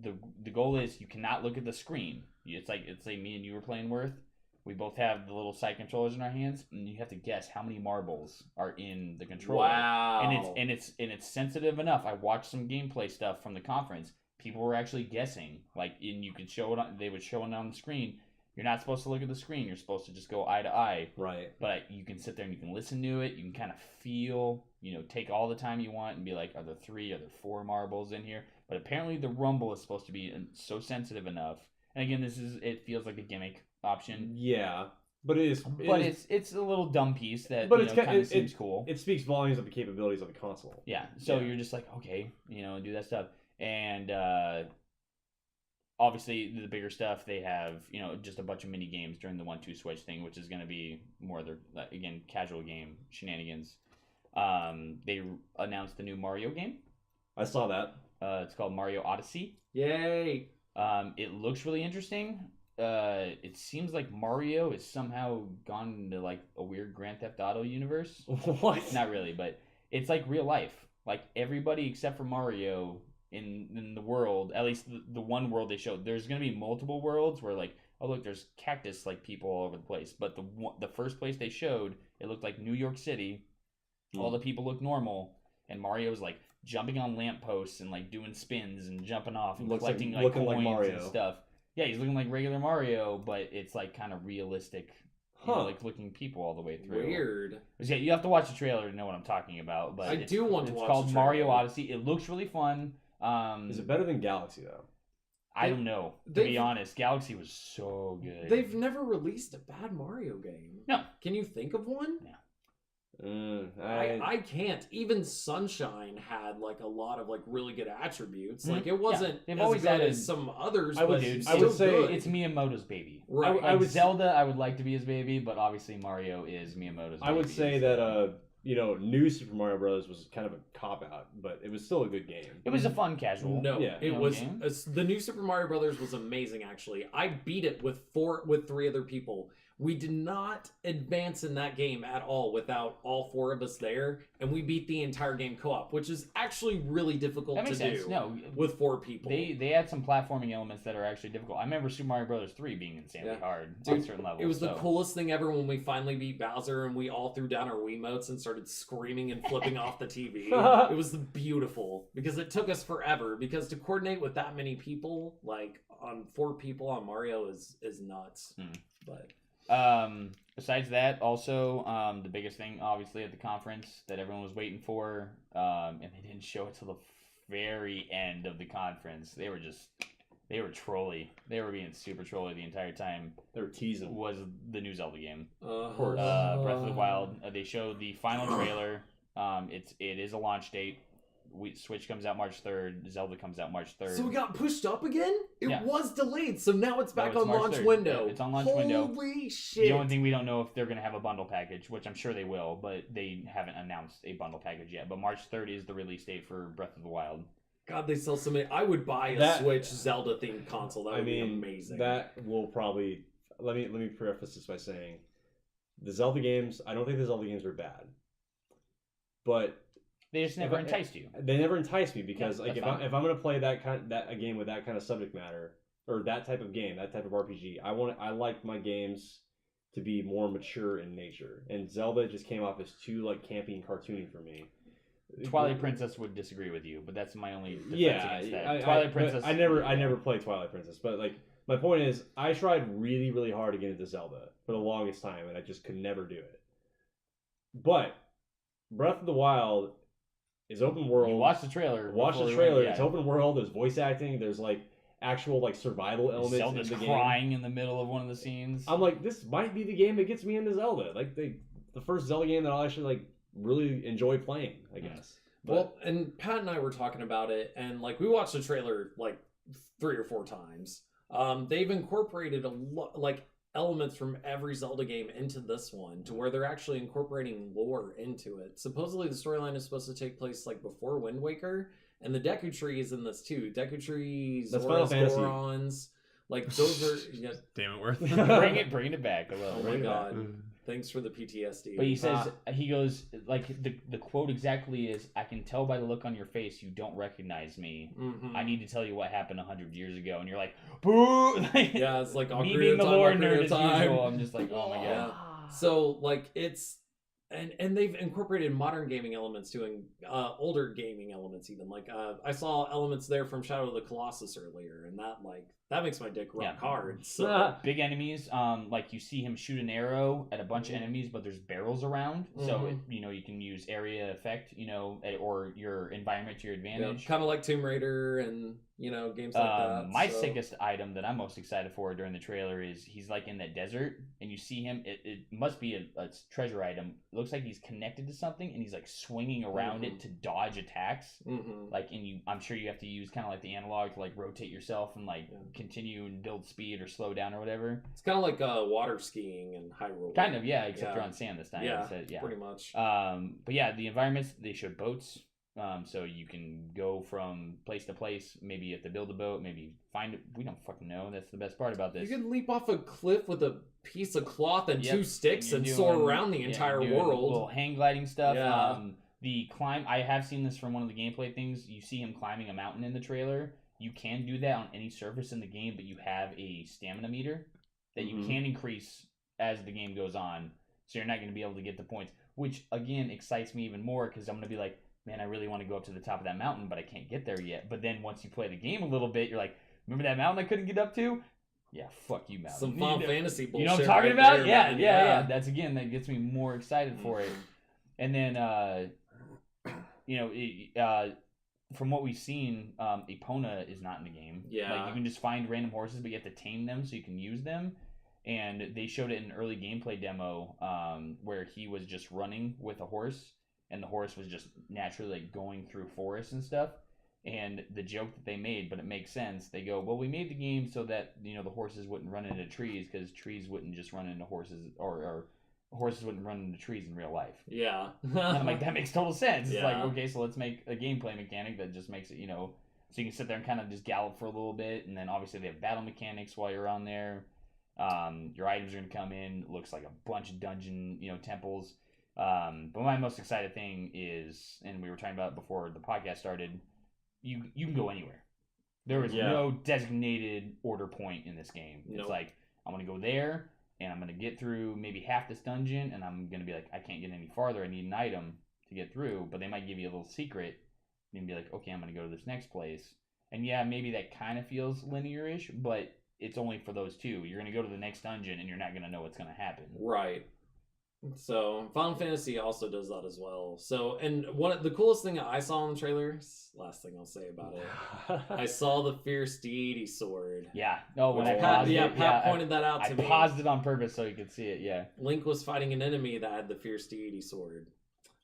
the goal is you cannot look at the screen. It's like me and you were playing Worth. We both have the little side controllers in our hands, and you have to guess how many marbles are in the controller. Wow! And it's sensitive enough. I watched some gameplay stuff from the conference. People were actually guessing, like, and you could show it on. They would show it on the screen. You're not supposed to look at the screen. You're supposed to just go eye to eye. Right. But you can sit there and you can listen to it. You can kind of feel, take all the time you want and be like, are there 3, are there 4 marbles in here? But apparently the rumble is supposed to be so sensitive enough. And again, it feels like a gimmick option. Yeah. But it's a little dumb piece that kind of seems cool. It speaks volumes of the capabilities of the console. Yeah. So you're just like, okay, do that stuff. And obviously, the bigger stuff, they have, just a bunch of mini games during the 1-2 switch thing, which is going to be more their, again, casual game shenanigans. They announced the new Mario game. I saw that. It's called Mario Odyssey. Yay! It looks really interesting. It seems like Mario has somehow gone into, like, a weird Grand Theft Auto universe. What? Not really, but it's like real life. Like, everybody except for Mario in the world, at least the one world they showed, there's going to be multiple worlds where, like, oh look, there's cactus like people all over the place, but the first place they showed, it looked like New York City. All the people look normal, and Mario's like jumping on lampposts and like doing spins and jumping off and collecting like coins and stuff. Yeah, he's looking like regular Mario, but it's like kind of realistic, like looking people all the way through. Weird. Yeah, you have to watch the trailer to know what I'm talking about. But I do want to watch. It's called Mario Odyssey. It looks really fun. Is it better than Galaxy though? I don't know. To be honest, Galaxy was so good. They've never released a bad Mario game. No. Can you think of one? No. I can't. Even Sunshine had like a lot of like really good attributes. Like it wasn't They've as always good had as some others. I would say good. It's Miyamoto's baby. Right. I would Zelda. I would like to be his baby, but obviously Mario is Miyamoto's baby. I would say that New Super Mario Bros. Was kind of a cop out, but it was still a good game. It was a fun casual. No, yeah, it was the new Super Mario Brothers was amazing. Actually, I beat it with 3 other people. We did not advance in that game at all without all 4 of us there, and we beat the entire game co-op, which is actually really difficult to do. No, with 4 people. They had some platforming elements that are actually difficult. I remember Super Mario Brothers 3 being insanely hard on certain levels. It was the coolest thing ever when we finally beat Bowser and we all threw down our Wiimotes and started screaming and flipping off the TV. It was beautiful because it took us forever, because to coordinate with that many people, like on 4 people on Mario is nuts. But besides that, also, the biggest thing, obviously, at the conference that everyone was waiting for, and they didn't show it till the very end of the conference. They were trolly. They were being super trolly the entire time. They were teasing. Was the new Zelda game. Of course. Breath of the Wild. They showed the final trailer. It is a launch date. Switch comes out March 3rd. Zelda comes out March 3rd. So it got pushed up again? It was delayed, so now it's back on March launch 3rd. window. Yeah, it's on launch window. Holy shit. The only thing we don't know if they're going to have a bundle package, which I'm sure they will, but they haven't announced a bundle package yet. But March 3rd is the release date for Breath of the Wild. God, they sell so many. I would buy a Switch Zelda-themed console. That would be amazing. That will probably... Let me preface this by saying, the Zelda games, I don't think the Zelda games are bad. But... They just never enticed you. They never enticed me because if I'm gonna play a game with that kind of subject matter, or that type of game, that type of RPG, I like my games to be more mature in nature. And Zelda just came off as too like campy and cartoony for me. Twilight Princess would disagree with you, but that's my only defense against that. Twilight Princess. I never played Twilight Princess, but like my point is, I tried really really hard to get into Zelda for the longest time, and I just could never do it. But Breath of the Wild is open world. You watch the trailer. It's open world. There's voice acting. There's like actual like survival elements. Zelda's in the crying in the middle of one of the scenes. I'm like, this might be the game that gets me into Zelda. Like the first Zelda game that I'll actually like really enjoy playing, I guess. Well, and Pat and I were talking about it, and like we watched the trailer like 3 or 4 times. They've incorporated a lot like elements from every Zelda game into this one, to where they're actually incorporating lore into it. Supposedly the storyline is supposed to take place like before Wind Waker, and the Deku Tree is in this too. Deku Trees, that's Final Fantasy. Gorons, Like those are. Yeah. Damn it, Worth. Bring it back. I love Oh it. my Bring it god. Thanks for the PTSD. But he says, he goes, like, the quote exactly is, I can tell by the look on your face you don't recognize me. Mhm. I need to tell you what happened 100 years ago. And you're like, boo! Yeah, it's like me being the lore nerd as usual. I'm just like, oh my god. Yeah. So like it's and they've incorporated modern gaming elements to older gaming elements even. Like I saw elements there from Shadow of the Colossus earlier, and that makes my dick rock hard. So big enemies, like you see him shoot an arrow at a bunch of enemies, but there's barrels around, so you can use area effect, or your environment to your advantage. Kind of like Tomb Raider and games like that. My sickest item that I'm most excited for during the trailer is he's like in that desert, and you see him. It must be a treasure item. It looks like he's connected to something, and he's like swinging around it to dodge attacks. Like, and I'm sure you have to use kind of like the analog to like rotate yourself and like continue and build speed or slow down or whatever. It's kind of like water skiing and Hyrule. Kind of, yeah, except you're on sand this time. Yeah, yeah, pretty much. But yeah, the environments, they showed boats. So you can go from place to place. Maybe you have to build a boat. Maybe find it. We don't fucking know. That's the best part about this. You can leap off a cliff with a piece of cloth and 2 sticks and soar around the entire world. Little hang gliding stuff. Yeah. The climb. I have seen this from one of the gameplay things. You see him climbing a mountain in the trailer. You can do that on any surface in the game, but you have a stamina meter that you can increase as the game goes on. So you're not going to be able to get the points, which again excites me even more because I'm going to be like, man, I really want to go up to the top of that mountain, but I can't get there yet. But then once you play the game a little bit, you're like, remember that mountain I couldn't get up to? Yeah, fuck you, mountain. Some Final Fantasy bullshit. You know what I'm talking about? There, yeah. That's again, that gets me more excited for it. And then, from what we've seen, Epona is not in the game. Yeah. Like, you can just find random horses, but you have to tame them so you can use them. And they showed it in an early gameplay demo where he was just running with a horse. And the horse was just naturally like going through forests and stuff. And the joke that they made, but it makes sense. They go, well, we made the game so that the horses wouldn't run into trees because trees wouldn't just run into horses, or horses wouldn't run into trees in real life. Yeah. And I'm like, that makes total sense. It's like, Yeah. okay, so let's make a gameplay mechanic that just makes it, so you can sit there and kind of just gallop for a little bit, and then obviously they have battle mechanics while you're on there. Your items are gonna come in. It looks like a bunch of dungeon, temples. But my most excited thing is, and we were talking about it before the podcast started, you can go anywhere. There is no designated order point in this game. Nope. It's like, I'm going to go there, and I'm going to get through maybe half this dungeon, and I'm going to be like, I can't get any farther. I need an item to get through. But they might give you a little secret, and be like, okay, I'm going to go to this next place. And yeah, maybe that kind of feels linear-ish, but it's only for those two. You're going to go to the next dungeon, and you're not going to know what's going to happen. Right. So Final Fantasy also does that as well. So, and the coolest thing I saw in the trailer, last thing I'll say about it, I saw the Fierce Deity sword. Yeah. No, when I Pat, paused it, Pat pointed that out to me. I paused it on purpose so you could see it. Yeah. Link was fighting an enemy that had the Fierce Deity sword.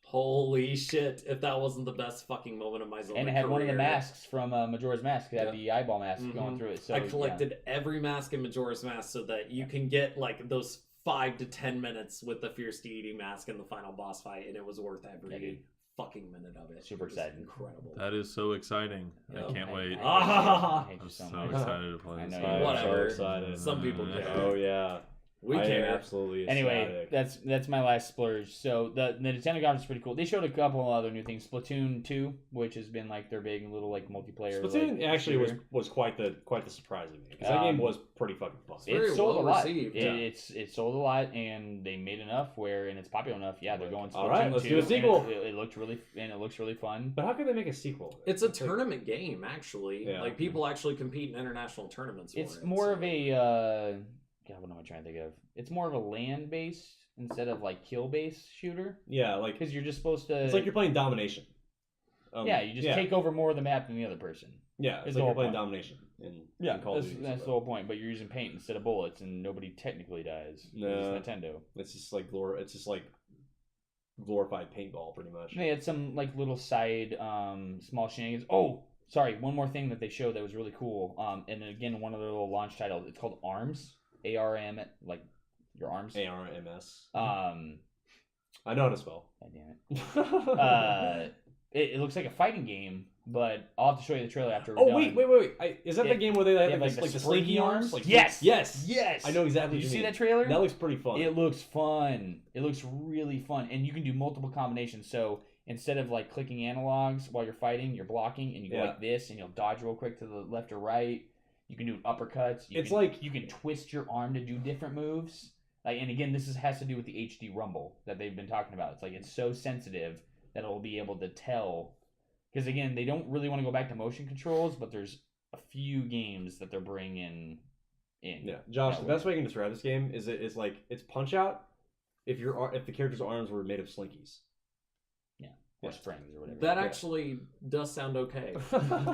Holy shit! If that wasn't the best fucking moment of my Zelda and it had career. one of the masks from Majora's Mask. It had the eyeball mask going through it. So I collected every mask in Majora's Mask so that you can get like those 5 to 10 minutes with the Fierce Deity mask in the final boss fight, and it was worth every fucking minute of it. Super excited. Incredible. That is so exciting. I can't wait. I hate you I'm so so much. excited to play I this know game. you are. Whatever. So excited. Some people care. Oh yeah. We I care. am absolutely Anyway, ecstatic. that's my last splurge. So the Nintendo conference is pretty cool. They showed a couple other new things. Splatoon 2, which has been like their big little like multiplayer. Splatoon like, actually shooter. was quite the surprise to me because that game was pretty fucking fun. Very It sold well a lot. received. It sold a lot, and they made enough where, and it's popular enough. Yeah, they're going Splatoon All right, let's 2, do a sequel. and it looks really fun. But how could they make a sequel? It's a tournament game, actually. Yeah. Like people actually compete in international tournaments. It's for it, more so. of a God, what am I trying to think of? It's more of a land based instead of like kill based shooter Yeah, like because you're just supposed to. it's like you're playing domination. You just take over more of the map than the other person. Yeah, It's it's the like whole you're playing point. domination in Call of Duty. That's the whole point. But you're using paint instead of bullets, and nobody technically dies. No. It's Nintendo. It's just like glorified paintball, pretty much. They had some like little side small shenanigans. Oh, sorry, one more thing that they showed that was really cool. And again, one of their little launch titles. It's called ARMS. ARM, like your arms. ARMS. I know how to spell. God damn it. It looks like a fighting game, but I'll have to show you the trailer after we're Oh done. wait! Is that Yeah, the game where they have have, like, like, the the slinky springy arms? arms? Like, Yes! yes, Yes! I know exactly. Did you what see mean. that trailer? That looks pretty fun. It looks fun. It looks really fun, and you can do multiple combinations. So instead of like clicking analogs while you're fighting, you're blocking, and you go Yeah. like this, and you'll dodge real quick to the left or right. You can do uppercuts. It's like- you can twist your arm to do different moves. Like, and again, has to do with the HD rumble that they've been talking about. It's like it's so sensitive that it'll be able to tell. Because again, they don't really want to go back to motion controls, but there's a few games that they're bringing in. Yeah, Josh. that The best way I can describe this game is it's like it's Punch Out if the character's arms were made of slinkies. Or springs or whatever. That actually does sound okay.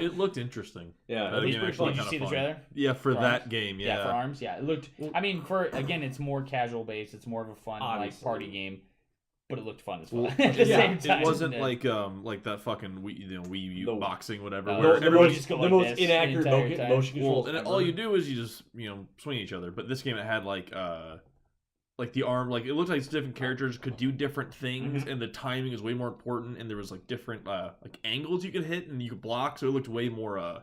It looked interesting. Yeah, That it game looks pretty actually fun. Did you kinda see the fun. trailer? Yeah, for For that arms? game. Yeah, for Yeah. arms. Yeah, it looked. I mean, again, it's more casual based. It's more of a fun Obviously. like party game, but it looked fun as well. Well, At the yeah, same time, It wasn't Yeah. like that fucking Wii U The- boxing whatever. Oh, where the everyone most- just go the like most this the inaccurate entire time. motion well, controls. and ever. all you do is you just swing each other. But this game it had like the arm, like it looked like different characters could do different things, and the timing is way more important. And there was like different like angles you could hit and you could block, so it looked way more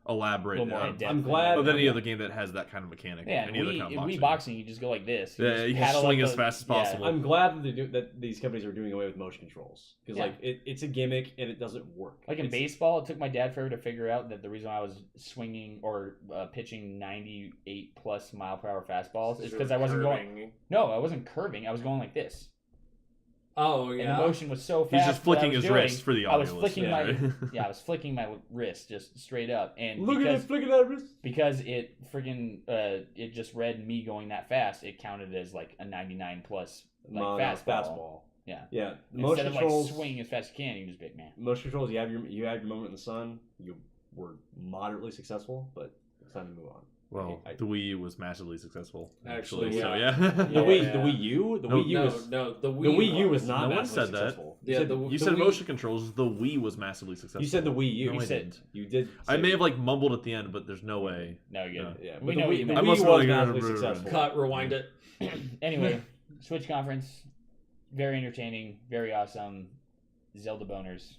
elaborate. A little more in-depth. I'm glad- Of any other game that has that kind of mechanic. Yeah, any other kind of Wii boxing, you just go like this. Yeah, just you can paddle swing up as fast as possible. I'm glad that that these companies are doing away with motion controls because Yeah. like it's a gimmick and it doesn't work. Like in It's- baseball, it took my dad forever to figure out that the reason I was swinging or pitching 98 plus mile per hour fastballs is because I wasn't going. No, I wasn't curving. I was going like this. Oh And yeah. the motion was so fast. He's just what I flicking was his doing, wrist for the I was audio flicking listeners. my I was flicking my wrist just straight up, and Look at because it, flick at that wrist. because it friggin' it just read me going that fast, it counted as like a 99 plus like Mile an hour fastball. Yeah. Yeah. The Instead motion of controls. like swing as fast as you can, you just be like, man. Motion controls. You had your moment in the sun. You were moderately successful, but it's time to move on. Well, I- the Wii U was massively successful. Actually, so yeah. yeah. The Yeah, Wii, yeah. the Wii U, the No, Wii U no, was no, the Wii, the Wii U was not No one massively said that. successful. Yeah, you said, the You said Wii- motion controls. The Wii was massively successful. you said the Wii U. No, I said didn't. you did. I say- may have like mumbled at the end, but there's no way. No, you're good. Yeah, We but know the what Wii, you the meant. Wii must was really massively remember. successful. Cut, rewind it. Anyway, Switch conference, very entertaining, very awesome. Zelda boners.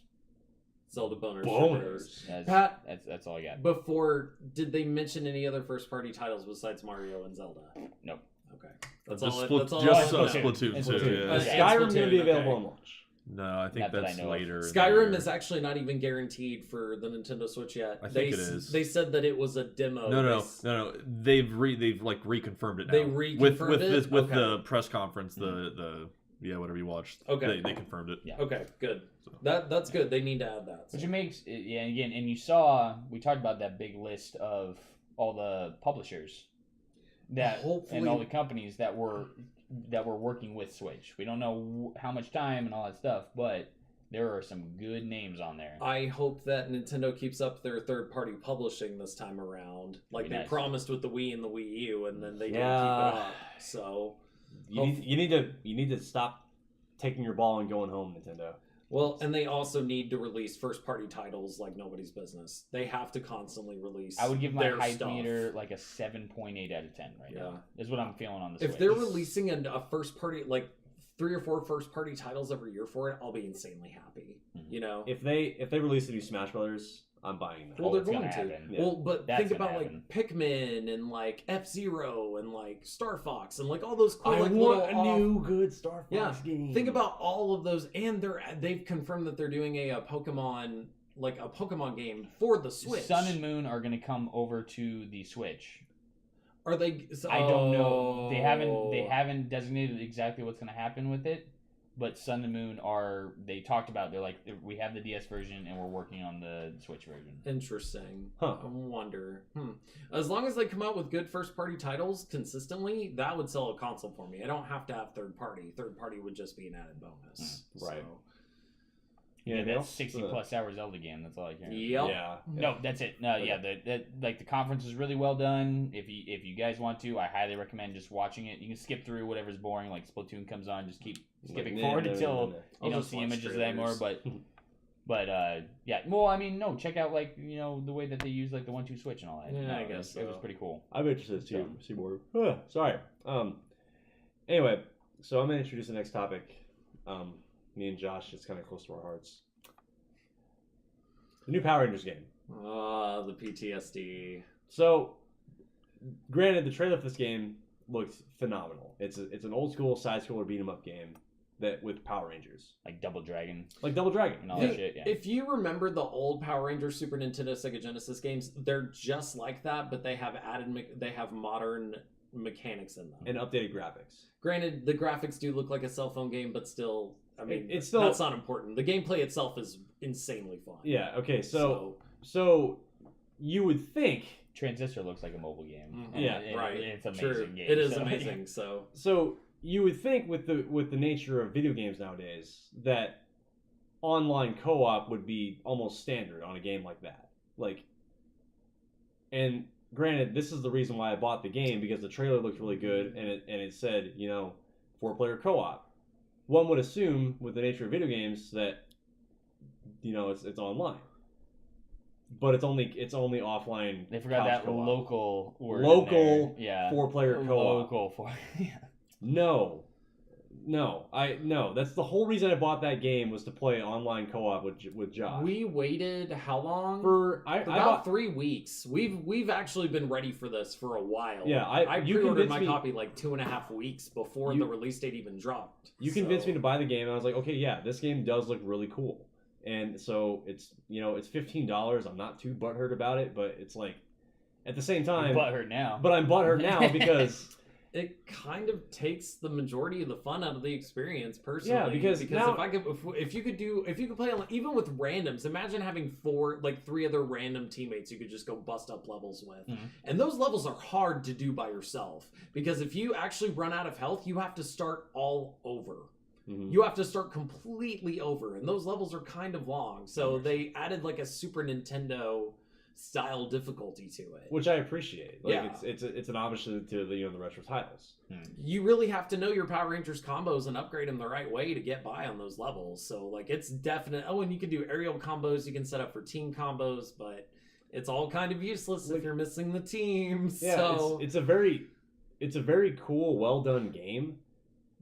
Zelda boners. Boners. Pat, That's all I got. before, did they mention any other first-party titles besides Mario and Zelda? Nope. Okay, that's Just all. Split- That's all. just I want to know. Splatoon And too. Splatoon. Yeah. Okay. Skyrim's going to be Splatoon, available okay. on launch. No, I think Not that I that's know of. later. in the Skyrim year. is actually not even guaranteed for the Nintendo Switch yet. I think they, it is. They said that it was a demo. No. They've like reconfirmed it now. They with reconfirmed this it? with Okay. the press conference. The whatever you watched. Okay. They confirmed it. Yeah. Okay, good. So. That's good. They need to add that. Which it makes, yeah, again, and you saw, we talked about that big list of all the publishers that Hopefully- and all the companies that were working with Switch. We don't know how much time and all that stuff, but there are some good names on there. I hope that Nintendo keeps up their third-party publishing this time around, like Be they nice. promised with the Wii and the Wii U, and then they didn't Yeah. keep it up. So, You need to stop taking your ball and going home, Nintendo. well, and they also need to release first-party titles like nobody's business. They have to constantly release. I would give my their hype stuff. meter like a 7.8 out of 10 right Yeah. now. Is what I'm feeling on the Switch. If they're releasing a first-party, like 3 or 4 first-party titles every year for it, I'll be insanely happy. Mhm. You know. If they release a new Smash Brothers, I'm buying that. Well, Oh, they're it's going gonna to. happen. Yeah. Well, but That's think gonna about happen. like Pikmin and like F-Zero and like Star Fox and like all those cool. I like, want little a new good Star Fox Yeah, game. Think about all of those, and they've confirmed that they're doing a Pokemon game for the Switch. Sun and Moon are going to come over to the Switch. Are they? I don't know. They Oh. haven't designated exactly what's going to happen with it, but Sun and Moon are. They talked about. They're like, we have the DS version and we're working on the Switch version. Interesting. Huh. I wonder. As long as they come out with good first-party titles consistently, that would sell a console for me. I don't have to have third-party. Third-party would just be an added bonus. Right. So, Yeah, Bill? that 60 plus hour Zelda game. That's all I care. Yep. Yeah. No, that's it. No, yeah, the conference is really well done. If you guys want to, I highly recommend just watching it. You can skip through whatever's boring, like Splatoon comes on, just keep skipping forward until I'll you don't just see watch images anymore. trailers. But yeah. Well, I mean, no, check out like the way that they use like the 1-2 switch and all that. Yeah, No, I it guess was, it was so. pretty cool. I'm interested to see more. Sorry. Anyway, so I'm gonna introduce the next topic. Me and Josh, it's kind of close to our hearts. The new Power Rangers game. The PTSD. So, granted, the trailer for this game looked phenomenal. It's an old school side scroller beat 'em up game that with Power Rangers, Like Double Dragon like Double Dragon and all that shit. Yeah. If you remember the old Power Rangers Super Nintendo Sega Genesis games, they're just like that, but they have they have modern mechanics in them and updated graphics. Granted, the graphics do look like a cell phone game, but still, I mean, It's still- that's not important. The gameplay itself is insanely fun. Yeah. Okay. So you would think. Transistor looks like a mobile game. Mhm. And Yeah, right. It's an amazing True. game. It is so- amazing. So So you would think with the nature of video games nowadays that online co-op would be almost standard on a game like that. Like, and granted, this is the reason why I bought the game because the trailer looked really good and it said 4-player co-op. One would assume with the nature of video games that it's online, but it's only offline. They forgot couch that co-op. local word. Local in there. Yeah. 4-player co-op. Local 4. Yeah. No. That's the whole reason I bought that game was to play online co-op with Josh. we waited how long? For about 3 weeks. We've actually been ready for this for a while. Yeah, I you pre-ordered convinced my me- copy like 2.5 weeks before the release date even dropped. You convinced me to buy the game, and I was like, okay, yeah, this game does look really cool. And so it's it's $15. I'm not too butthurt about it, but it's like at the same time, Butthurt now. but I'm butthurt now because it kind of takes the majority of the fun out of the experience personally. Yeah, because now- if you could play even with randoms, imagine having 3 other random teammates you could just go bust up levels with. Mhm. And those levels are hard to do by yourself because if you actually run out of health, you have to start all over. Mhm. You have to start completely over, and those levels are kind of long. So they added like a Super Nintendo style difficulty to it. which I appreciate. Like Yeah. it's an homage to the retro titles. You really have to know your Power Rangers combos and upgrade them the right way to get by on those levels. So like it's definite. Oh, and you can do aerial combos. You can set up for team combos, but it's all kind of useless if you're missing the teams. Yeah, so it's a very cool, well done game,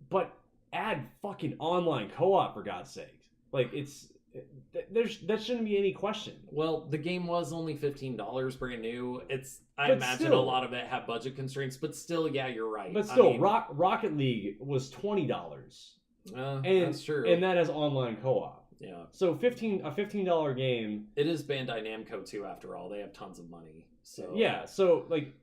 but add fucking online co-op for God's sake. Like that shouldn't be any question. well, the game was only $15 brand new. I But imagine still- a lot of it had budget constraints, but still, yeah, you're right. But I still, mean, Rocket League was $20, and that's true. and that has online co-op. Yeah, So a $15 game. it is Bandai Namco too. After all, they have tons of money. So Yeah. So like,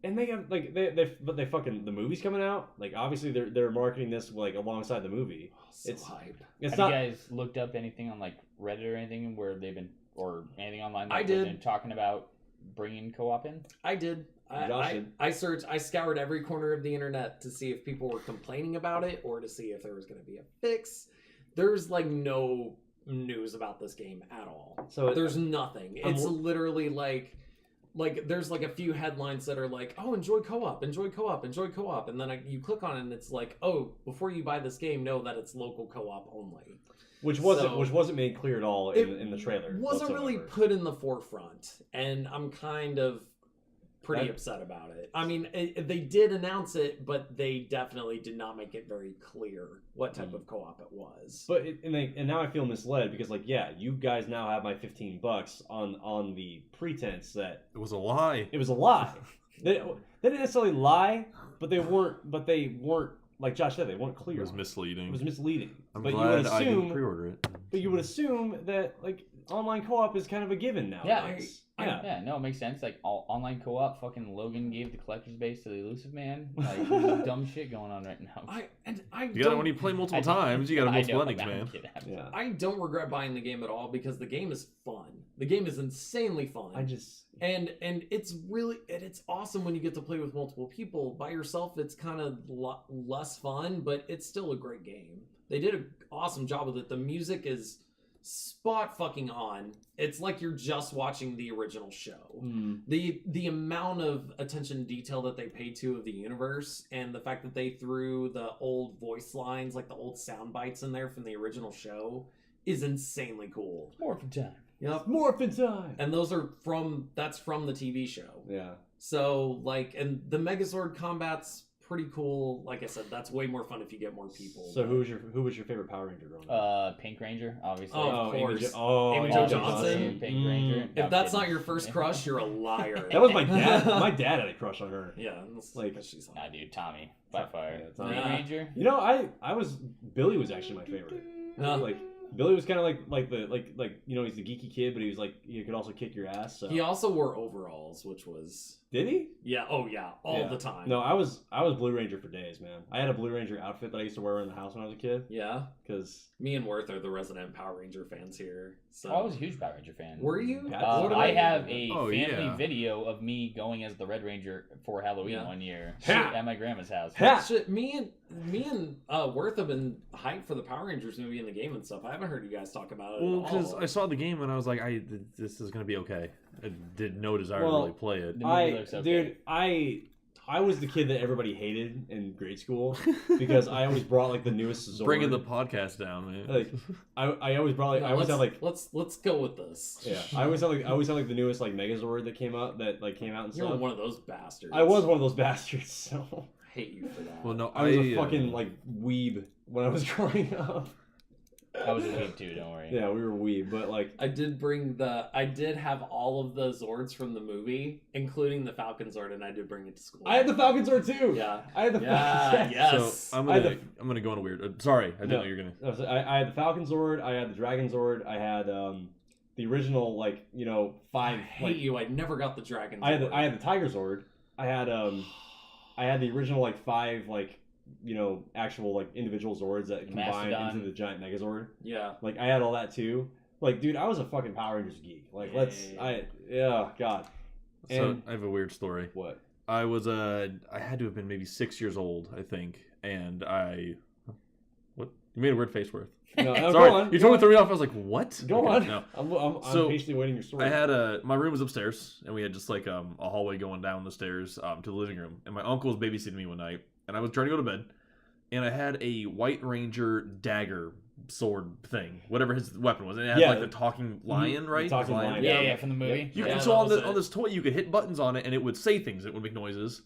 and they have like they fucking the movie's coming out. Like obviously they're marketing this like alongside the movie. so It's- hype. It's Have not. you guys looked up anything on like Reddit or anything where they've been or anything online that I they've did. been talking about bringing co-op in? I did. Josh did. I searched. I scoured every corner of the internet to see if people were complaining about it or to see if there was going to be a fix. There's like no news about this game at all. So There's nothing. I'm- It's literally like there's like a few headlines that are like, oh, enjoy co-op, enjoy co-op, enjoy co-op, and then you click on it and it's like, oh, before you buy this game, know that it's local co-op only. which wasn't made clear at all in the trailer. Wasn't really whatsoever. put in the forefront, and I'm kind of pretty That- upset about it. I mean, they did announce it, but they definitely did not make it very clear what type of co-op it was. But and now I feel misled because like yeah, you guys now have my $15 on the pretense that It was a lie. it was a lie. They didn't necessarily lie, but they weren't like Josh said, they weren't It clear. was on misleading. It was misleading. I'm but glad you would I didn't assume, pre-order it. but you would assume that like online co-op is kind of a given nowadays. Yeah, no, it makes sense. Like online co-op, fucking Logan gave the collector's base to the Elusive Man. Like there's dumb shit going on right now. You gotta, when you play multiple times, you got multiple endings, man. Yeah. I don't regret buying the game at all because the game is fun. The game is insanely fun. And it's awesome when you get to play with multiple people. By yourself, it's kind of less fun, but it's still a great game. They did an awesome job with it. The music is spot fucking on. It's like you're just watching the original show. Mm. The amount of attention to detail that they paid to of the universe, and the fact that they threw the old voice lines, like the old sound bites in there from the original show, is insanely cool. Morphin' time. Yep. Morphin' time. And that's from the TV show. Yeah. So like, and the Megazord combat's pretty cool. Like I said, that's way more fun if you get more people. So who was your favorite Power Ranger growing up? Pink Ranger, obviously. Oh, of Amy course. Amy Jo Jo Johnson? Pink Ranger. If that's not your first crush, you're a liar. That was my dad. My dad had a crush on her. Yeah, Like, she's Nah, dude, Tommy by far. Yeah, Tommy. Pink Ranger. You know, Billy was actually my favorite. Like Billy was kind of like you know, he's the geeky kid, but he was like he could also kick your ass. So. He also wore overalls, which was Did he? yeah, oh yeah, all Yeah. the time. No, I was Blue Ranger for days, man. I had a Blue Ranger outfit that I used to wear around the house when I was a kid. Yeah, Because me and Worth are the resident Power Ranger fans here. So I was a huge Power Ranger fan. were you? Pat- What I about have you? a Oh, family yeah. video of me going as the Red Ranger for Halloween Yeah. one year Ha! at my grandma's house. Ha! Shit, me and Worth have been hyped for the Power Rangers movie in the game and stuff. I haven't heard you guys talk about it Well, at because all. I saw the game and I was like, this is gonna be okay. I did no desire Well, to really play it. The movie looks okay. Dude, I was the kid that everybody hated in grade school because I always brought like the newest Zord. Bringing the podcast down, man. Like, I always brought like No, I always had like let's go with this. yeah I always had like the newest like Megazord that came out and You're stuff. one of those bastards. I was one of those bastards, so I hate you for that. Well, no, I was a fucking like weeb when I was growing up. I was a kid too. Don't worry. Yeah, we were weeb, but like I did have all of the Zords from the movie, including the Falcon Zord, and I did bring it to school. I had the Falcon Zord too. Yeah. I had the Yeah, Falcon. yes. So I'm I had gonna go on a weird. Sorry, I didn't No. know you were gonna. No, so I had the Falcon Zord. I had the Dragon Zord. I had the original like you know I five. hate Like, you. I never got the Dragon Zord. I had the Tiger Zord. I had the original like five like you know actual like individual Zords that combined Mastodon. into the giant Megazord. Yeah. Like I had all that too. Like dude, I was a fucking Power Rangers geek. Like God. So And I have a weird story. what? I was I had to have been maybe 6 years old, I think, and what? You made a weird face, Worth. No, no, Sorry, go on. you go totally on. threw me off. I was like, what? Go Okay, on. No. I'm So, patiently waiting your story. I had my room was upstairs, and we had just like a hallway going down the stairs to the living room. And my uncle was babysitting me one night, and I was trying to go to bed, and I had a White Ranger dagger sword thing, whatever his weapon was, and it had Yeah. like the talking lion, The right? talking The lion. Yeah, Yeah. yeah, from the movie. You Yeah, could that so on was on it. this toy you could hit buttons on it, and it would say things. It would make noises,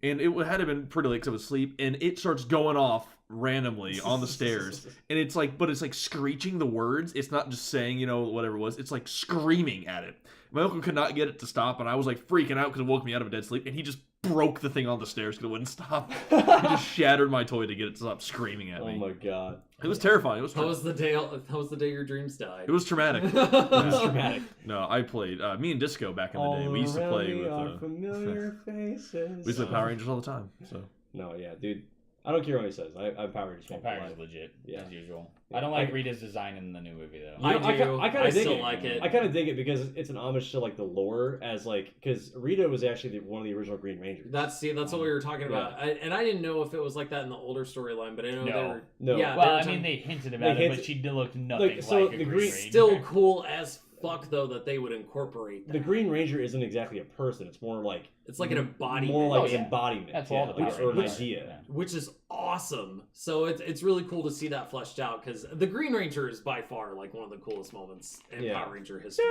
and it had to have been pretty late because I was asleep, and it starts going off randomly on the stairs, and it's like, but it's like screeching the words. It's not just saying, you know, whatever it was. It's like screaming at it. My uncle could not get it to stop, and I was like freaking out because it woke me out of a dead sleep, and he just broke the thing on the stairs because it wouldn't stop. He just shattered my toy to get it to stop screaming at Oh me. my god. It was terrifying. It was. How was the day? How was the day your dreams died? It was traumatic. It was dramatic. No, I played me and Disco back in the day. We used to play with. familiar faces. We used to play Power Rangers all the time. So. No, yeah, dude. I don't care what he says. I'm Power Rangers fan. Power for Rangers life. legit, Yeah. as usual. Yeah. I don't like Rita's design in the new movie though. I You know, do. I kinda dig still it. like it. I kind of dig it because it's an homage to like the lore as like because Rita was actually one of the original Green Rangers. That's what we were talking about, and I didn't know if it was like that in the older storyline, but I know they No. were. No. Yeah, Well, they were I mean, talking- they hinted about it, but she did look nothing like so a the Green Green- Ranger. still cool as fuck though that they would incorporate that. The Green Ranger isn't exactly a person. It's more like It's like an embodiment. more like Oh, an yeah. embodiment. That's yeah, all the like, Power or an Rangers. idea. Yeah. which is awesome. So it's really cool to see that fleshed out because the Green Ranger is by far like one of the coolest moments in Yeah. Power Ranger history.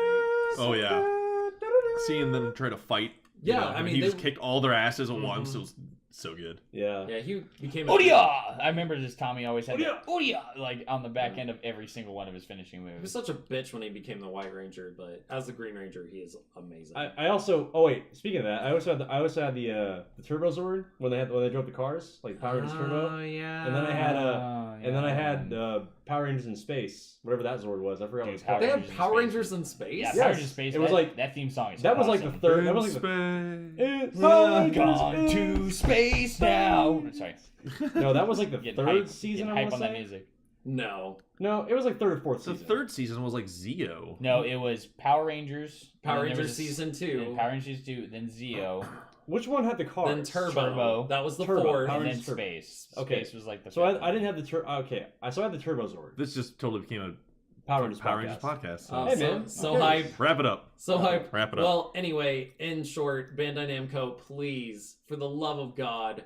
Oh yeah. Seeing them try to fight. you Yeah, know, I and mean, he they- just kicked all their asses at Mhm. once. It was so good. Yeah. Yeah, he became. Odia! I remember this Tommy always had Odia! that Odia! Like on the back end of every single one of his finishing He was moves. such a bitch when he became the White Ranger, but as the Green Ranger, he is amazing. I also speaking of that I also had the Turbo Zord when they drove the cars like Power Rangers Turbo. yeah. And then I had Oh, I had Power Rangers in Space, whatever that Zord was. I forgot what Dude, it's Power called. They Rangers had in Power space. Rangers in space. Yeah, Yes. Power Rangers Space. It was that, like- that theme song is That was like the awesome. third. That was like Space. Gone to space now. Sorry. no, that was like the Getting third hype, season. getting I hype want on to that say. music. No, No, it was like third or fourth The season. third season was like Zeo. No, it was Power Rangers. Power and then there Rangers was a- season then 2, Power Rangers 2, then Zeo, Which one had the cars? then Turbo. Turbo. That was the Turbo. fourth. Power and then Rangers Turbo. Space. Okay. Space was like the So fifth I didn't one. have the okay. So I had the Turbo Zord. This just totally became a Power Rangers Power Rangers podcast. podcast. So. Oh, Hey, so, man. so Okay. hype. Wrap it up. So hype. Wrap it up. Well, anyway, in short, Bandai Namco, please, for the love of God,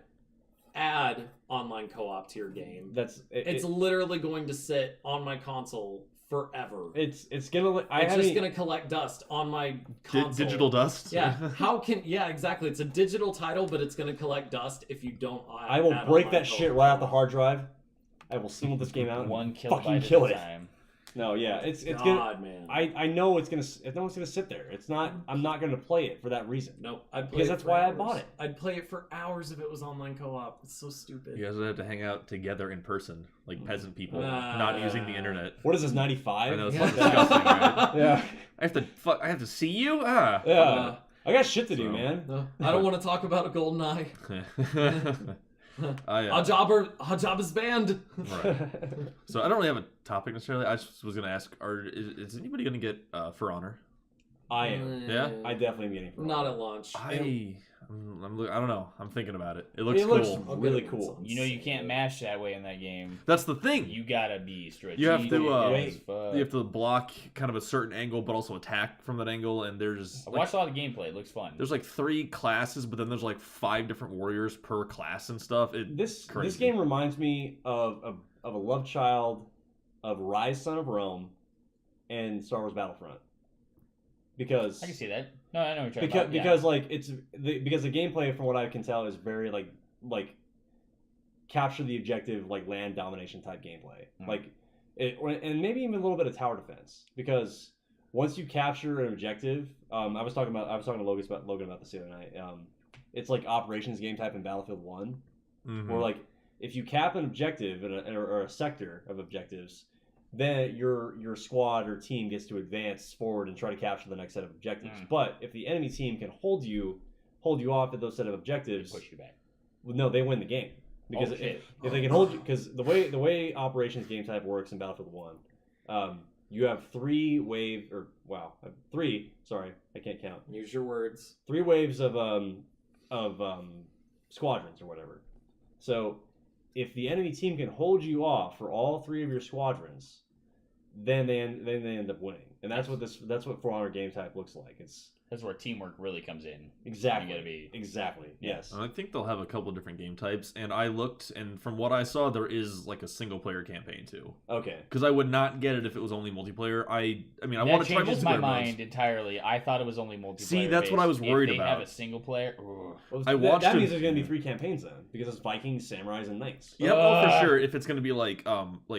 add online co-op to your game. That's It's literally going to sit on my console forever. It's gonna. It's just gonna collect dust on my console. Digital dust. Yeah. Yeah, exactly. It's a digital title, but it's gonna collect dust if you don't. I will break that shit right off the hard drive. I will single this game out. One and kilobyte fucking at kill a it. time. No, yeah, it's God, gonna. man. I know it's gonna. No one's gonna sit there. It's not. I'm not gonna play it for that reason. No, I'd play Because it that's for why I hours. bought it. I'd play it for hours if it was online co-op. It's so stupid. You guys would have to hang out together in person, like peasant people, not using the internet. What is this, 95? I know, it's Yeah. disgusting, right? Yeah. I have to see you? Ah. Yeah. I got shit to do, So- man. No, I don't want to talk about a golden eye. I, Our job is banned. right. So I don't really have a topic necessarily. I just was gonna ask: is anybody gonna get For Honor? I am. Yeah? I definitely am getting. Not at launch. I don't know. I'm thinking about it. It looks It cool. looks I'll get really it cool. once. You know you can't mash that way in that game. That's the thing. You gotta be strategic. You have to, as fuck. You have to block kind of a certain angle, but also attack from that angle. And there's I watched a lot of gameplay. It looks fun. there's like 3 classes, but then there's like 5 different warriors per class and stuff. This Crazy. game reminds me of a love child of Rise Son of Rome and Star Wars Battlefront. Because I can see that. No, I know what you're talking because about. Yeah. because like because the gameplay from what I can tell is very like capture the objective, like land domination type gameplay. Like and maybe even a little bit of tower defense, because once you capture an objective, I was talking to Logan about this the other night. It's like operations game type in Battlefield 1, Mhm. where like if you cap an objective or a sector of objectives, then your squad or team gets to advance forward and try to capture the next set of objectives. But if the enemy team can hold you off at those set of objectives, push you back. well, no, they win the game. Because shit. if they can hold you, because the way operations game type works in Battlefield 1, you have 3 sorry, I can't count. Use your words. 3 waves of squadrons or whatever. So if the enemy team can hold you off for all 3 of your squadrons, then they end up winning. And that's what For Honor game type looks like. It's That's where teamwork really comes in. exactly You gotta be exactly Yeah. yes. I think they'll have a couple different game types, and I looked, and from what I saw, there is like a single player campaign too. Okay. Because I would not get it if it was only multiplayer. I mean, I that want to try changes multiplayer my modes. mind entirely. I thought it was only multiplayer. See, that's what I was based. worried if they about. have a single player. Ooh. Well, I watched that a- means there's going to be 3 campaigns then, because it's Vikings, Samurais, and Knights. Yeah, well, for sure. If it's going to be like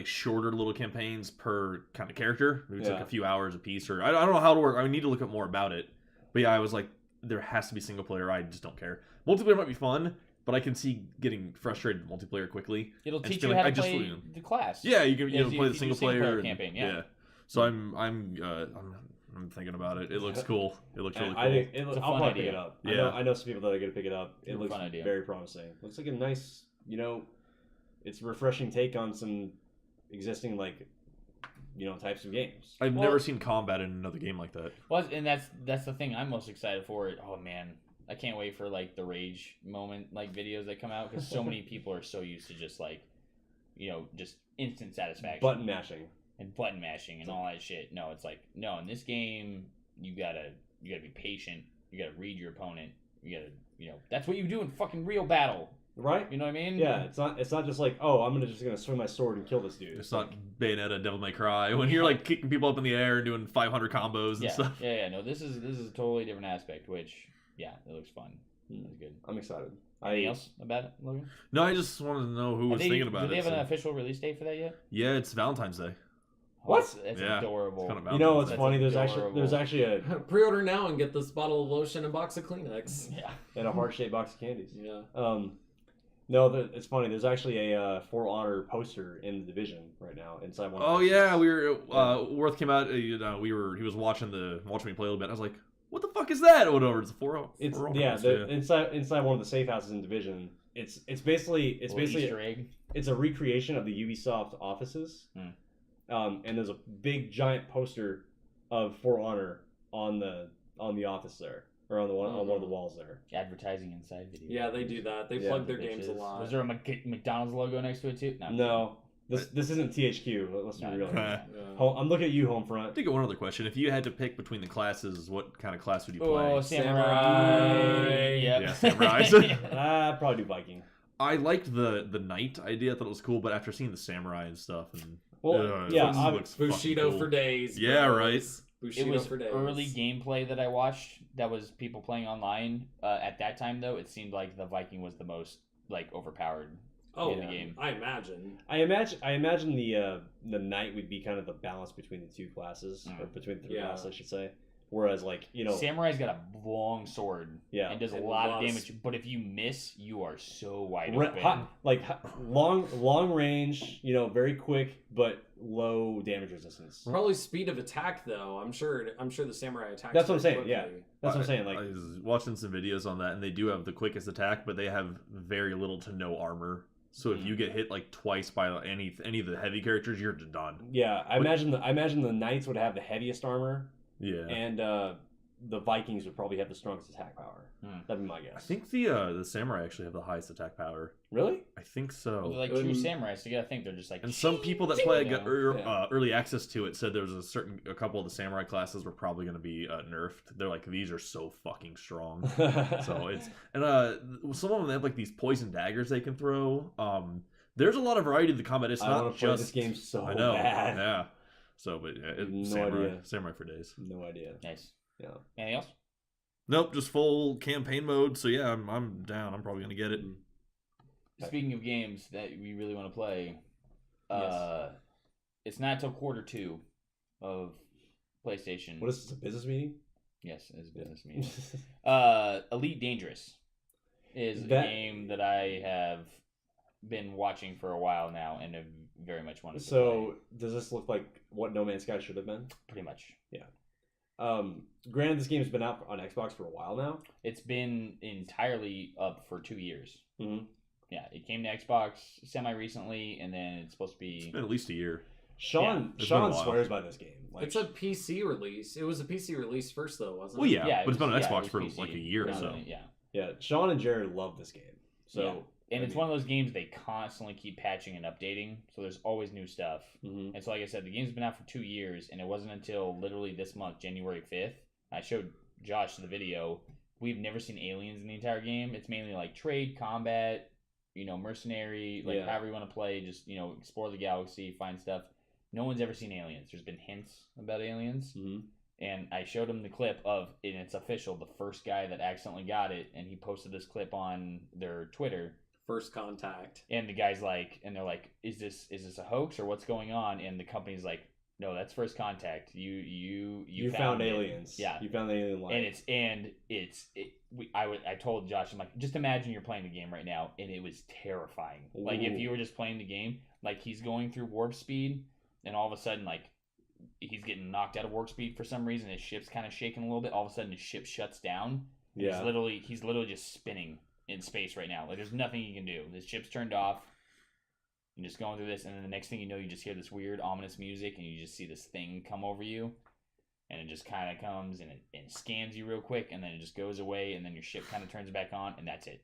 shorter little campaigns per kind of character, maybe it's like Yeah. a few hours a piece, or I don't know how to work. I need to look up more about it. But yeah, I was like, there has to be single player. I just don't care. Multiplayer might be fun, but I can see getting frustrated with multiplayer quickly. It'll And teach just you be how like, to I just play want- the class. Yeah, you can Yeah, play you the do single single player player and- campaign, yeah. So I'm thinking about it. It looks cool. It looks really And cool. I think It's a I'll fun probably pick idea. it up. Yeah. I know some people that are going to pick it up. It It's a looks fun idea. very promising. Looks like a nice, it's a refreshing take on some existing types of games. I've Well- never seen combat in another game like that. Well, and that's the thing I'm most excited for. Oh man, I can't wait for like the rage moment videos that come out, because so many people are so used to just just instant satisfaction, Button mashing. and button mashing and all that shit. No, it's like no, in this game you gotta be patient. You gotta read your opponent. You gotta that's what you do in fucking real battle. Right? You know what I mean? Yeah, it's not just like, oh, I'm gonna swing my sword and kill this dude. It's not Bayonetta, Devil May Cry, when you're like kicking people up in the air and doing 500 combos and Yeah, stuff. yeah. No, this is a totally different aspect. Which it looks fun. That's good. I'm excited. Anything else about it, Logan? No, I just wanted to know who was thinking about Do they it. have an so- official release date for that yet? Yeah, it's Valentine's Day. What? That's Yeah, adorable. it's kind of You know what's That's funny? adorable. There's actually a Pre-order now and get this bottle of lotion and box of Kleenex. Yeah. and a heart-shaped box of candies. Yeah. No, it's funny. There's actually a For Honor poster in the Division right now inside one. Oh yeah, we were Worth came out. He was watching me play a little bit. I was like, what the fuck is that? Or whatever. It's a It's For Honor yeah. poster, Inside one of the safe houses in Division. It's basically Little Easter egg. it's a recreation of the Ubisoft offices. And there's a big giant poster of For Honor on the office there, or on one of the walls there. Advertising inside video. Yeah, they do that. They Yeah, plug their games a Bitches. lot. Was there a McDonald's logo next to it too? No, this isn't THQ. Let's be No, real. no. Yeah. I'm looking at you, I Homefront. think of one other question. If you had to pick between the classes, what kind of class would you play? Oh, Samurai. samurai. Yep. Yeah, samurais. I'd probably do Viking. I liked the knight idea. I thought it was cool, but after seeing the samurai and stuff, and Well, yeah, it looks fucking Bushido cool. for days. Yeah, right. Bushido It was for days. early gameplay that I watched. That was people playing online. At that time, though, it seemed like the Viking was the most like overpowered in the game. I imagine. I imagine the knight would be kind of the balance between the two classes, or between the three classes, I should say. Whereas, like, you know, Samurai's got a long sword, and does a lot of damage. But if you miss, you are so wide open. Long range, you know, very quick but low damage resistance. Probably speed of attack, though. I'm sure the samurai attacks. That's what I'm saying. quickly. Yeah, that's what I'm saying. Like, I was watching some videos on that, and they do have the quickest attack, but they have very little to no armor. So if you get hit like twice by any of the heavy characters, you're done. Yeah, I imagine the knights would have the heaviest armor. Yeah, and the Vikings would probably have the strongest attack power. That'd be my guess. I think the samurai actually have the highest attack power. Really? I think Well, so. they're like true samurai, so you gotta think they're just like. And some people that play got Yeah. early access to it said there was a couple of the samurai classes were probably going to be nerfed. They're like, these are so fucking strong. So it's some of them they have like these poison daggers they can throw. There's a lot of variety to the combat. It's I not want to play just this game so I know, bad. yeah. So, but yeah, No idea. samurai for days. No idea. Nice. Yeah. Anything else? Nope, just full campaign mode. So yeah, I'm down. I'm probably gonna get it. Speaking of games that we really want to play, it's not until Q2 of PlayStation. What is this, a business meeting? Yes, it's a business meeting. Elite Dangerous is a game that I have been watching for a while now and have very much wanted to play. So does this look like what No Man's Sky should have been? Pretty much. Yeah. Granted, this game's been out on Xbox for a while now. It's been entirely up for 2 years. Mm-hmm. Yeah, it came to Xbox semi-recently, and then it's supposed to be... It's been at least a year. Sean It's been a while. swears by this game. Like, It's a PC release. It was a PC release first, though, wasn't it? Well, yeah, Yeah, it but it's been on was- Xbox it for was PC. like a year or so. Originally, Yeah. yeah, Sean and Jared love this game. So Yeah. And it's one of those games they constantly keep patching and updating, so there's always new stuff. Mm-hmm. And so, like I said, the game's been out for 2 years, and it wasn't until literally this month, January 5th, I showed Josh the video. We've never seen aliens in the entire game. It's mainly like trade, combat, you know, mercenary, like however you want to play, just, you know, explore the galaxy, find stuff. No one's ever seen aliens. There's been hints about aliens. Mm-hmm. And I showed him the clip of, and it's official, the first guy that accidentally got it, and he posted this clip on their Twitter. First contact. And the guy's like, and they're like, is this a hoax or what's going on? And the company's like, no, that's first contact. You found it. aliens. Yeah. You found the alien life. I told Josh, I'm like, just imagine you're playing the game right now, and it was terrifying. Ooh. Like if you were just playing the game, like he's going through warp speed, and all of a sudden, like he's getting knocked out of warp speed for some reason. His ship's kind of shaking a little bit. All of a sudden, his ship shuts down. Yeah. He's literally just spinning in space right now. Like there's nothing he can do. His ship's turned off. You're just going through this, and then the next thing you know, you just hear this weird, ominous music, and you just see this thing come over you, and it just kind of comes and it scans you real quick, and then it just goes away, and then your ship kind of turns back on, and that's it.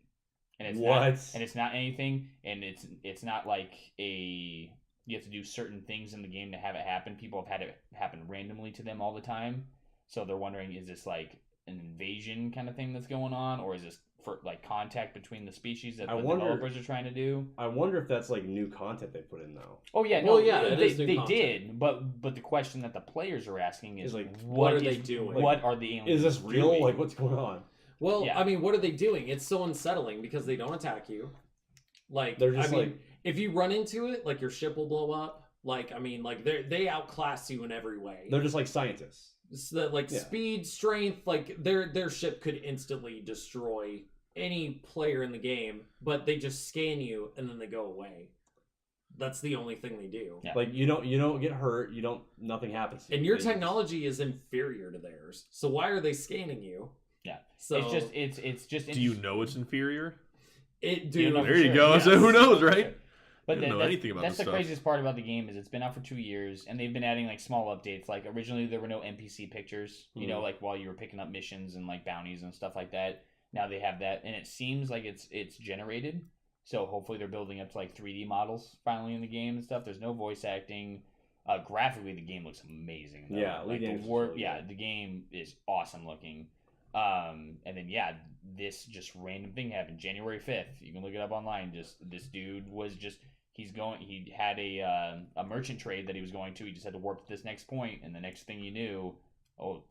And it's not anything, and it's not like you have to do certain things in the game to have it happen. People have had it happen randomly to them all the time, so they're wondering, is this like an invasion kind of thing that's going on, or is this for like contact between the species that developers are trying to do? I wonder if that's like new content they put in though. Oh yeah, well, yeah, they content. did, but the question that the players are asking is like, what are they doing? What are the aliens? Is this real? doing? Like, what's going on? Well, Yeah. I mean, what are they doing? It's so unsettling because they don't attack you. Like, They're just I mean, like- if you run into it, like your ship will blow up. Like, I mean, like they outclass you in every way. They're just like scientists. So that, like speed, strength, like their ship could instantly destroy any player in the game, but they just scan you and then they go away. That's the only thing they do. Yeah. Like you don't get hurt. Nothing happens to you. And your They just- technology is inferior to theirs. So why are they scanning you? Yeah. So It's just. Do you know it's inferior? it You dude? know, There for you sure, go. yes. So who knows, right? But You don't know anything about that's this the stuff. craziest part about the game is it's been out for 2 years, and they've been adding like small updates. Like originally there were no NPC pictures, you know, like while you were picking up missions and like bounties and stuff like that. Now they have that, and it seems like it's generated. So hopefully they're building up to like 3D models finally in the game and stuff. There's no voice acting. Graphically, the game looks amazing. Though. Yeah, like the the game's warp. really Yeah, good. the game is awesome looking. And then this just random thing happened January 5th. You can look it up online. Just this dude was just He had a merchant trade that he was going to. He just had to warp to this next point, and the next thing you knew, oh,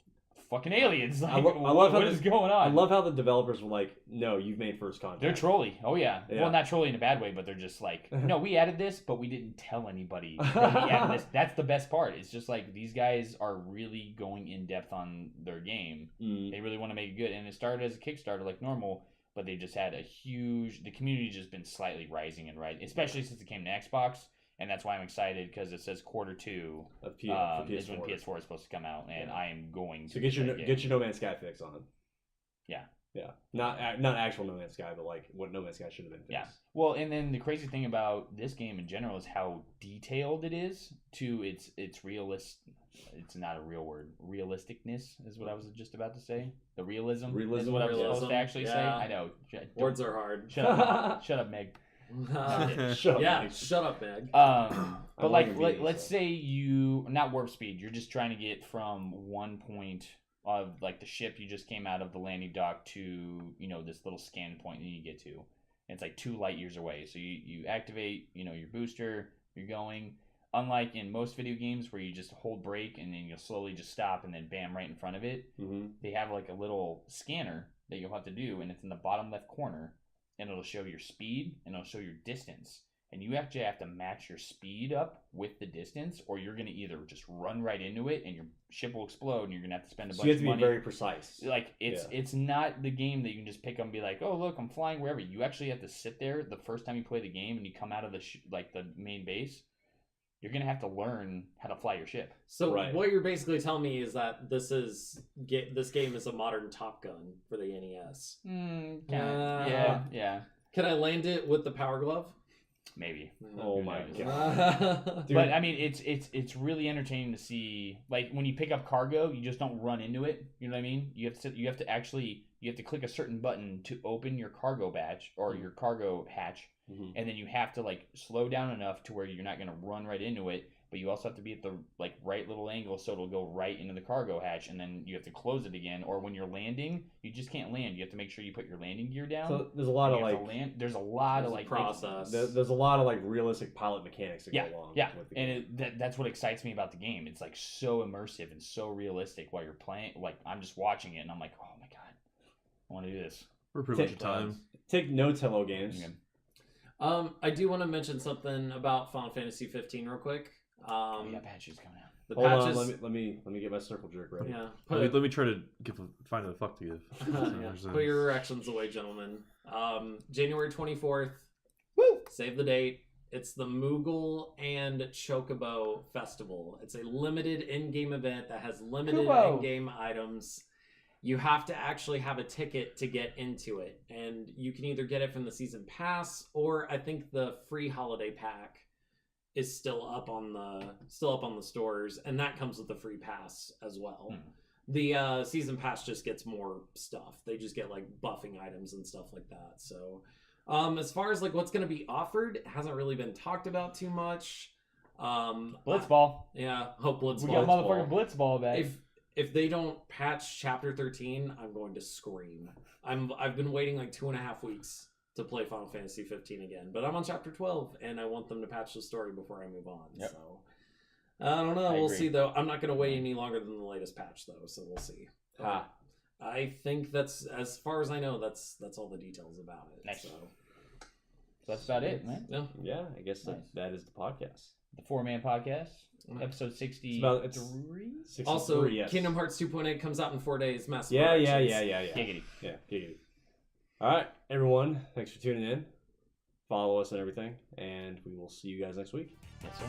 fucking aliens! Like, what is going on? I love how the developers were like, "No, you've made first contact." They're trolly. Oh yeah. Well, not trolly in a bad way, but they're just like, no, we added this, but we didn't tell anybody that we added this. That's the best part. It's just like these guys are really going in depth on their game. They really want to make it good, and it started as a Kickstarter like normal. But they just had the community's just been slightly rising and rising, especially since it came to Xbox. And that's why I'm excited, because it says Q2 of is when PS4 is supposed to come out, and I am going to get your No Man's Sky fix on. Yeah. Yeah. Not actual No Man's Sky, but like what No Man's Sky should have been fixed. Yeah. Well, and then the crazy thing about this game in general is how detailed it is to its realist. It's not a real word. Realisticness is what I was just about to say. The realism is what I was supposed to actually say. I know. Words are hard. Shut up, shut up, Meg. Shut up, Meg. But let's say you not warp speed. You're just trying to get from one point of like the ship you just came out of the landing dock to this little scan point that you get to. And it's like 2 light years away. So you activate your booster. You're going. Unlike in most video games where you just hold brake and then you'll slowly just stop and then bam right in front of it. They have like a little scanner that you'll have to do, and it's in the bottom left corner. And it'll show your speed and it'll show your distance. And you actually have to match your speed up with the distance, or you're going to either just run right into it and your ship will explode and you're going to have to spend a bunch of money. So you have to be very precise. Like, it's not the game that you can just pick up and be like, oh, look, I'm flying wherever. You actually have to sit there the first time you play the game and you come out of the main base. You're going to have to learn how to fly your ship. So what you're basically telling me is that this game is a modern Top Gun for the NES. Yeah. Can I land it with the Power Glove? Maybe. Oh my god. But I mean, it's really entertaining to see. Like when you pick up cargo, you just don't run into it. You know what I mean? You have to click a certain button to open your cargo batch or your cargo hatch. And then you have to like slow down enough to where you're not going to run right into it, but you also have to be at the like right little angle so it'll go right into the cargo hatch, and then you have to close it again. Or when you're landing, you just can't land. You have to make sure you put your landing gear down. So there's a lot of like there's a lot of like process. There's a lot of like realistic pilot mechanics that go along. Yeah, with the game. And that's what excites me about the game. It's like so immersive and so realistic while you're playing. Like I'm just watching it and I'm like, oh my god, I want to do this. We're pretty much at time. Take notes, Hello Games. Okay. I do want to mention something about Final Fantasy 15 real quick. We got patches coming out. The patches. On, let me get my circle jerk ready. Yeah. Let me try to find the fuck to give. Put your erections away, gentlemen. January 24th. Woo! Save the date. It's the Moogle and Chocobo Festival. It's a limited in-game event that has limited in-game items. You have to actually have a ticket to get into it, and you can either get it from the season pass, or I think the free holiday pack is still up on the stores, and that comes with the free pass as well. The season pass just gets more stuff. They just get like buffing items and stuff like that. So as far as like what's going to be offered, it hasn't really been talked about too much. Blitzball. Hope Blitzball. We got motherfucking Blitzball back. If they don't patch Chapter 13, I'm going to scream. I've been waiting like 2.5 weeks to play Final Fantasy 15 again, but I'm on Chapter 12, and I want them to patch the story before I move on. Yep. So I don't know. We'll see, though. I'm not going to wait any longer than the latest patch, though, so we'll see. I think that's, as far as I know, that's all the details about it. Nice. So that's about it, man. Yeah, I guess that is the podcast. The 4-man podcast. Episode 63. Also, yes. Kingdom Hearts 2.8 comes out in 4 days. Massive Yeah. Giggity. Yeah, giggity. All right, everyone. Thanks for tuning in. Follow us and everything, and we will see you guys next week. Yes, sir.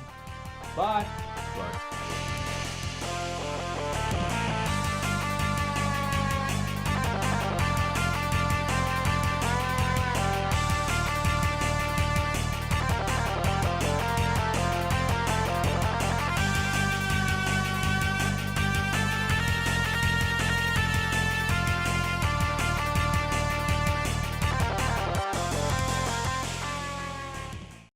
Bye. Bye.